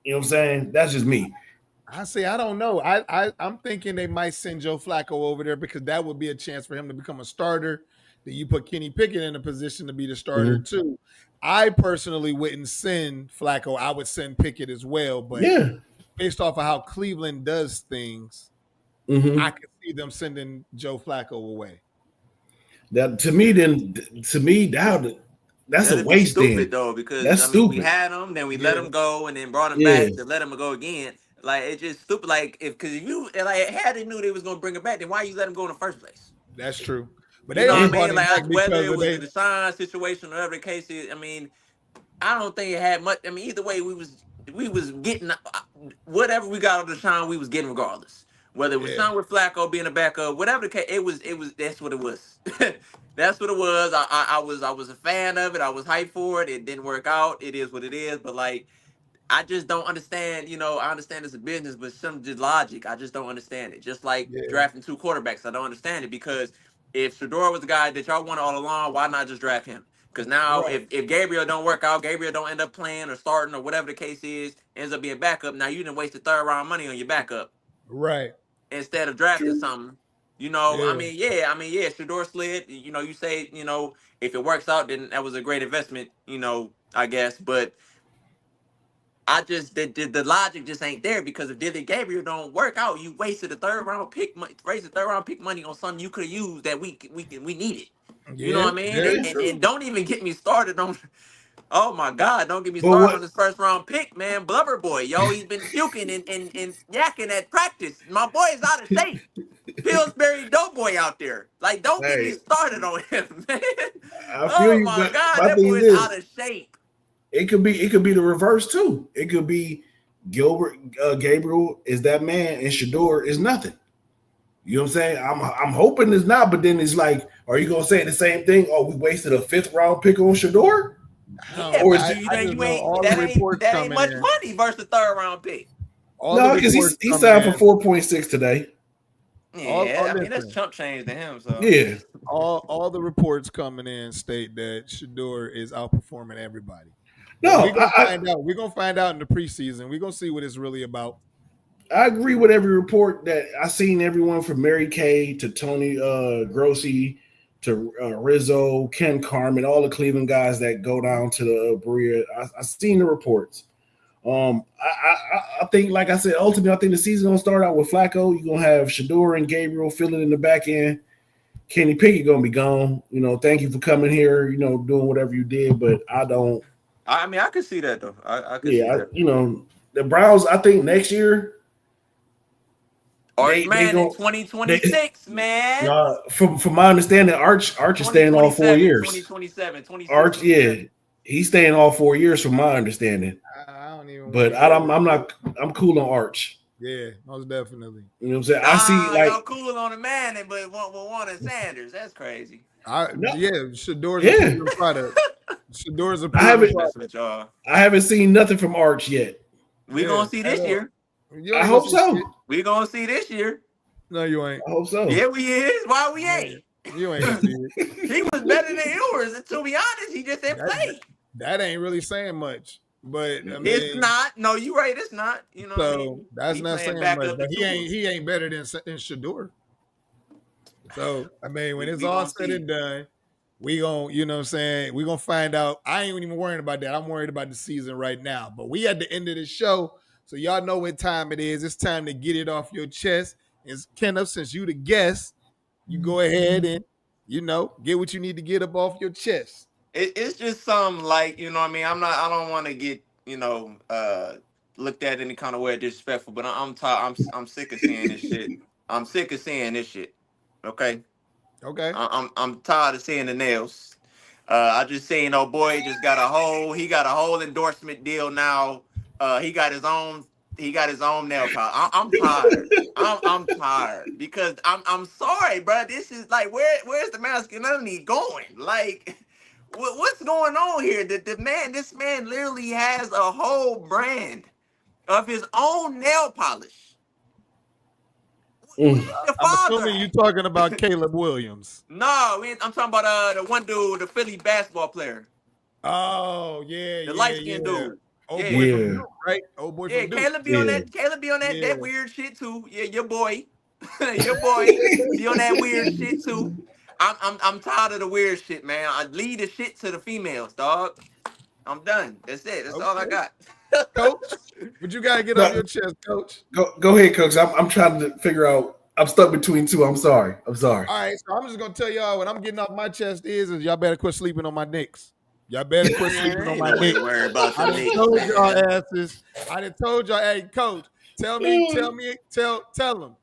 You know what I'm saying? That's just me.
I don't know. I'm thinking they might send Joe Flacco over there because that would be a chance for him to become a starter. Then you put Kenny Pickett in a position to be the starter too. I personally wouldn't send Flacco. I would send Pickett as well. But based off of how Cleveland does things, I could see them sending Joe Flacco away.
That to me, that's a waste.
Stupid though, because we had him, then we let him go, and then brought him back to let him go again. Like it's just stupid. Like because if you had they knew they was gonna bring him back, then why you let him go in the first place?
That's true. But
you know what I mean? Like whether it was a Deshaun situation or whatever the case is, I mean, I don't think it had much. I mean, either way, we was getting whatever we got on Deshaun, we was getting regardless. Whether it was Deshaun with Flacco being a backup, whatever the case, it was. That's what it was. That's what it was. I was a fan of it. I was hyped for it. It didn't work out. It is what it is. But like. I just don't understand, I understand it's a business, but some just logic. I just don't understand it. Just like drafting 2 quarterbacks. I don't understand it because if SHEDEUR was the guy that y'all wanted all along, why not just draft him? Because now if Gabriel don't work out, Gabriel don't end up playing or starting or whatever the case is, ends up being backup. Now you done wasted 3rd round money on your backup.
Right.
Instead of drafting something. I mean, SHEDEUR slid. You say, if it works out, then that was a great investment, I guess. But the logic just ain't there because if Dylan Gabriel don't work out, you wasted a 3rd round pick money on something you could have used that we needed. You know what I mean? And don't even get me started on. Oh my God! Don't get me started on this 1st round pick, man. Blubber boy, he's been puking and yakking at practice. My boy is out of shape. Pillsbury Doughboy out there. Like, don't get me started on him, man. Oh my God, that boy is out of shape.
It could be the reverse too. It could be Gabriel is that man and SHEDEUR is nothing. You know what I'm saying? I'm hoping it's not, but then it's like, are you gonna say the same thing? Oh, we wasted a 5th round pick on SHEDEUR?
Or that ain't much money versus a 3rd round pick.
No, because he signed for 4.6 today.
Yeah, I mean that's chump change to him. So
yeah,
all the reports coming in state that SHEDEUR is outperforming everybody.
No,
we're gonna find out. We're gonna find out in the preseason. We're gonna see what it's really about.
I agree with every report that I seen. Everyone from Mary Kay to Tony Grossi to Rizzo, Ken Carmen, all the Cleveland guys that go down to the Berea. I seen the reports. I think, like I said, ultimately, I think the season gonna start out with Flacco. You're gonna have SHEDEUR and Gabriel filling in the back end. Kenny Pickett gonna be gone. Thank you for coming here. Doing whatever you did, but I don't.
I mean, I could see that though. I could see that.
The Browns. I think next year.
Arch man in 2026, man.
From my understanding, Arch is staying all 4 years.
2027, 26.
Arch, yeah, he's staying all 4 years from my understanding.
I don't even.
But I'm cool on Arch.
Yeah, most definitely.
You know what I'm saying? I see like
y'all cool on the man, but one of Sanders. That's crazy.
Shedeur's a proven product. Shedeur's a proven product.
I haven't seen nothing from Arch yet.
We gonna see this year.
I hope so.
We gonna see this year.
No, you ain't.
I hope so.
Yeah, we is. Why we ain't?
You ain't see it.
He was better than yours. And to be honest, he just didn't play.
That ain't really saying much. But I mean,
it's not. No, you right. It's not. You know.
So
what I mean?
That's not saying much. But he ain't better than Shedeur. So I mean, when it's all said and done, we gonna, you know what I'm saying, we gonna find out. I ain't even worrying about that. I'm worried about the season right now. But we at the end of the show, so y'all know what time it is. It's time to get it off your chest. And Kenneth, since you the guest, you go ahead and, you know, get what you need to get up off your chest.
It's just some, like, you know what I mean? I don't want to get, you know, looked at any kind of way disrespectful, but I'm sick of seeing this shit. I'm sick of seeing this shit. Okay. I'm tired of seeing the nails. I just seen boy just got a whole endorsement deal now. He got his own nail polish. I'm tired. I'm tired because I'm sorry, bro. This is like where's the masculinity going? Like, what's going on here? This man literally has a whole brand of his own nail polish.
I'm assuming you're talking about Caleb Williams.
No, I'm talking about the one dude, the Philly basketball player.
Oh yeah,
the light-skinned dude.
Old boy from Duke, right? Old boy from Duke.
Caleb be on that. Caleb be on that weird shit too. Yeah, your boy be on that weird shit too. I'm tired of the weird shit, man. I leave the shit to the females, dog. I'm done. That's it. That's all I got.
Coach, but you gotta get off your chest, Coach.
Go ahead, Coach. I'm trying to figure out. I'm stuck between two. I'm sorry.
All right, so I'm just gonna tell y'all what I'm getting off my chest is y'all better quit sleeping on my Knicks. Y'all better quit sleeping on my Knicks. I done told y'all asses. I done told y'all, hey, Coach, tell them.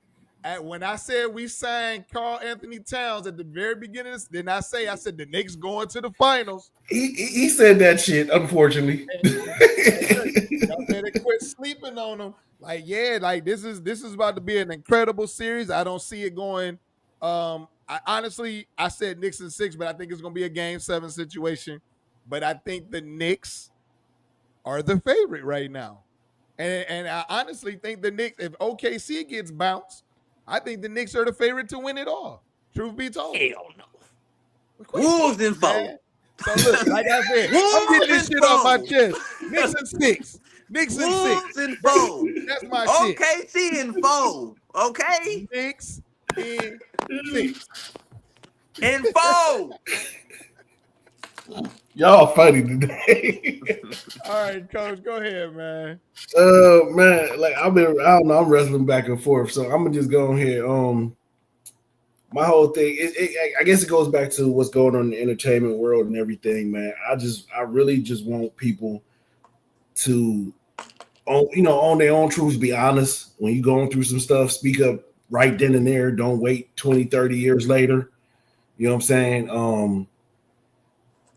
When I said we signed Karl Anthony Towns at the very beginning, I said the Knicks going to the finals.
He said that shit, unfortunately.
Y'all better quit sleeping on them. Like, this is about to be an incredible series. I don't see it going. I said Knicks in 6, but I think it's gonna be a game 7 situation. But I think the Knicks are the favorite right now. And I honestly think the Knicks, if OKC gets bounced, I think the Knicks are the favorite to win it all. Truth be told.
Hell no. Wolves in 4.
So look, like I said, I'm getting this shit off my chest. Knicks in 6. Knicks in 6.
Wolves in 4.
That's my shit.
OKC in 4. Okay?
Knicks in 6.
In 4.
Y'all funny today.
All right, Coach, go ahead, man.
Man, like I don't know, I'm wrestling back and forth, so I'm gonna just go ahead. My whole thing, I guess it goes back to what's going on in the entertainment world and everything, man. I really just want people to, own their own truths, be honest. When you're going through some stuff, speak up right then and there. Don't wait 20, 30 years later. You know what I'm saying?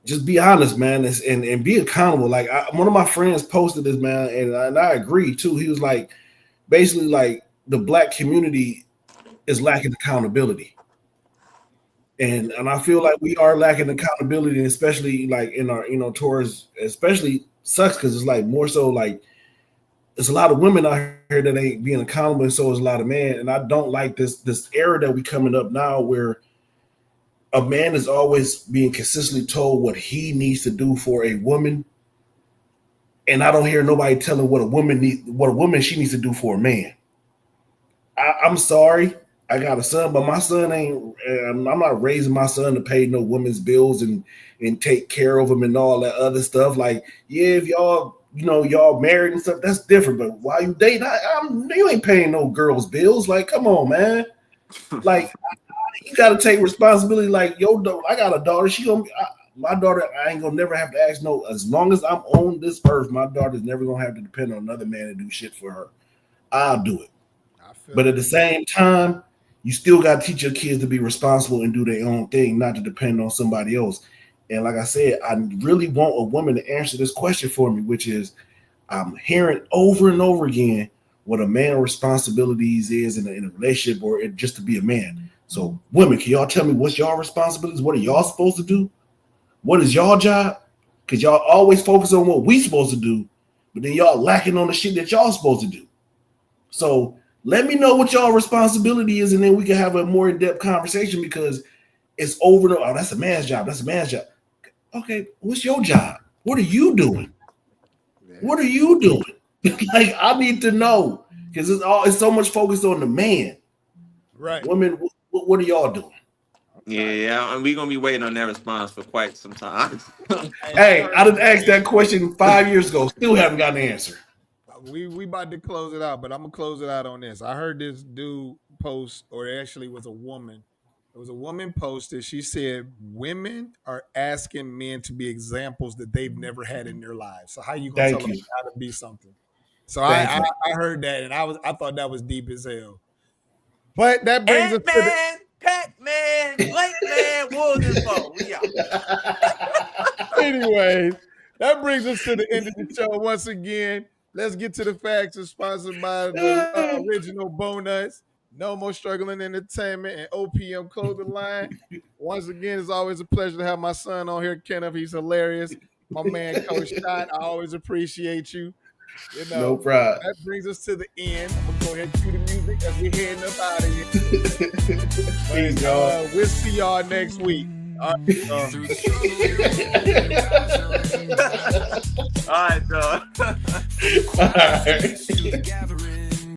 Just be honest, man, and be accountable. Like one of my friends posted this, man, and I agree too. He was like, basically, like the Black community is lacking accountability, and I feel like we are lacking accountability, especially like in our, towards, especially sucks because it's like more so like there's a lot of women out here that ain't being accountable, and so is a lot of men, and I don't like this era that we coming up now where a man is always being consistently told what he needs to do for a woman, and I don't hear nobody telling what a woman she needs to do for a man. I'm sorry, I got a son, but my son ain't. I'm not raising my son to pay no women's bills and take care of him and all that other stuff. Like, yeah, if y'all married and stuff, that's different. But while you dating, you ain't paying no girls' bills. Like, come on, man. Like. You got to take responsibility. Like, I got a daughter. My daughter, I ain't gonna never have to ask no. As long as I'm on this earth, my daughter's never gonna have to depend on another man to do shit for her. I'll do it. But at the same time, you still got to teach your kids to be responsible and do their own thing, not to depend on somebody else. And like I said, I really want a woman to answer this question for me, which is I'm hearing over and over again what a man's responsibilities is in a relationship or just to be a man. So women, can y'all tell me what's y'all responsibilities? What are y'all supposed to do? What is y'all job? Because y'all always focus on what we supposed to do, but then y'all lacking on the shit that y'all supposed to do. So let me know what y'all responsibility is, and then we can have a more in-depth conversation because it's over and over. Oh, that's a man's job. That's a man's job. Okay, what's your job? What are you doing? What are you doing? Like, I need to know because it's so much focused on the man.
Right.
Women, what are y'all doing?
Yeah, and we're gonna be waiting on that response for quite some time.
Hey, I done asked that question 5 years ago. Still haven't gotten an answer.
We about to close it out, but I'm gonna close it out on this. I heard this dude post, or it actually was a woman. It was a woman posted. She said women are asking men to be examples that they've never had in their lives. So how you gonna tell them how to be something? So I heard that, and I thought that was deep as hell. But that brings us to
Ant-Man, Pac-Man, Blake Man, Wolves we out.
Anyways, that brings us to the end of the show once again. Let's get to the facts. It's sponsored by the original Bonuts, No More Struggling Entertainment, and OPM Clothing Line. Once again, it's always a pleasure to have my son on here, Kenneth. He's hilarious. My man, Coach Shot, I always appreciate you. You know,
no problem.
That brings us to the end. I'm going to go ahead and cue the music as we're heading up out of here. But, we'll see y'all next week. All right,
All right, dog.
All right.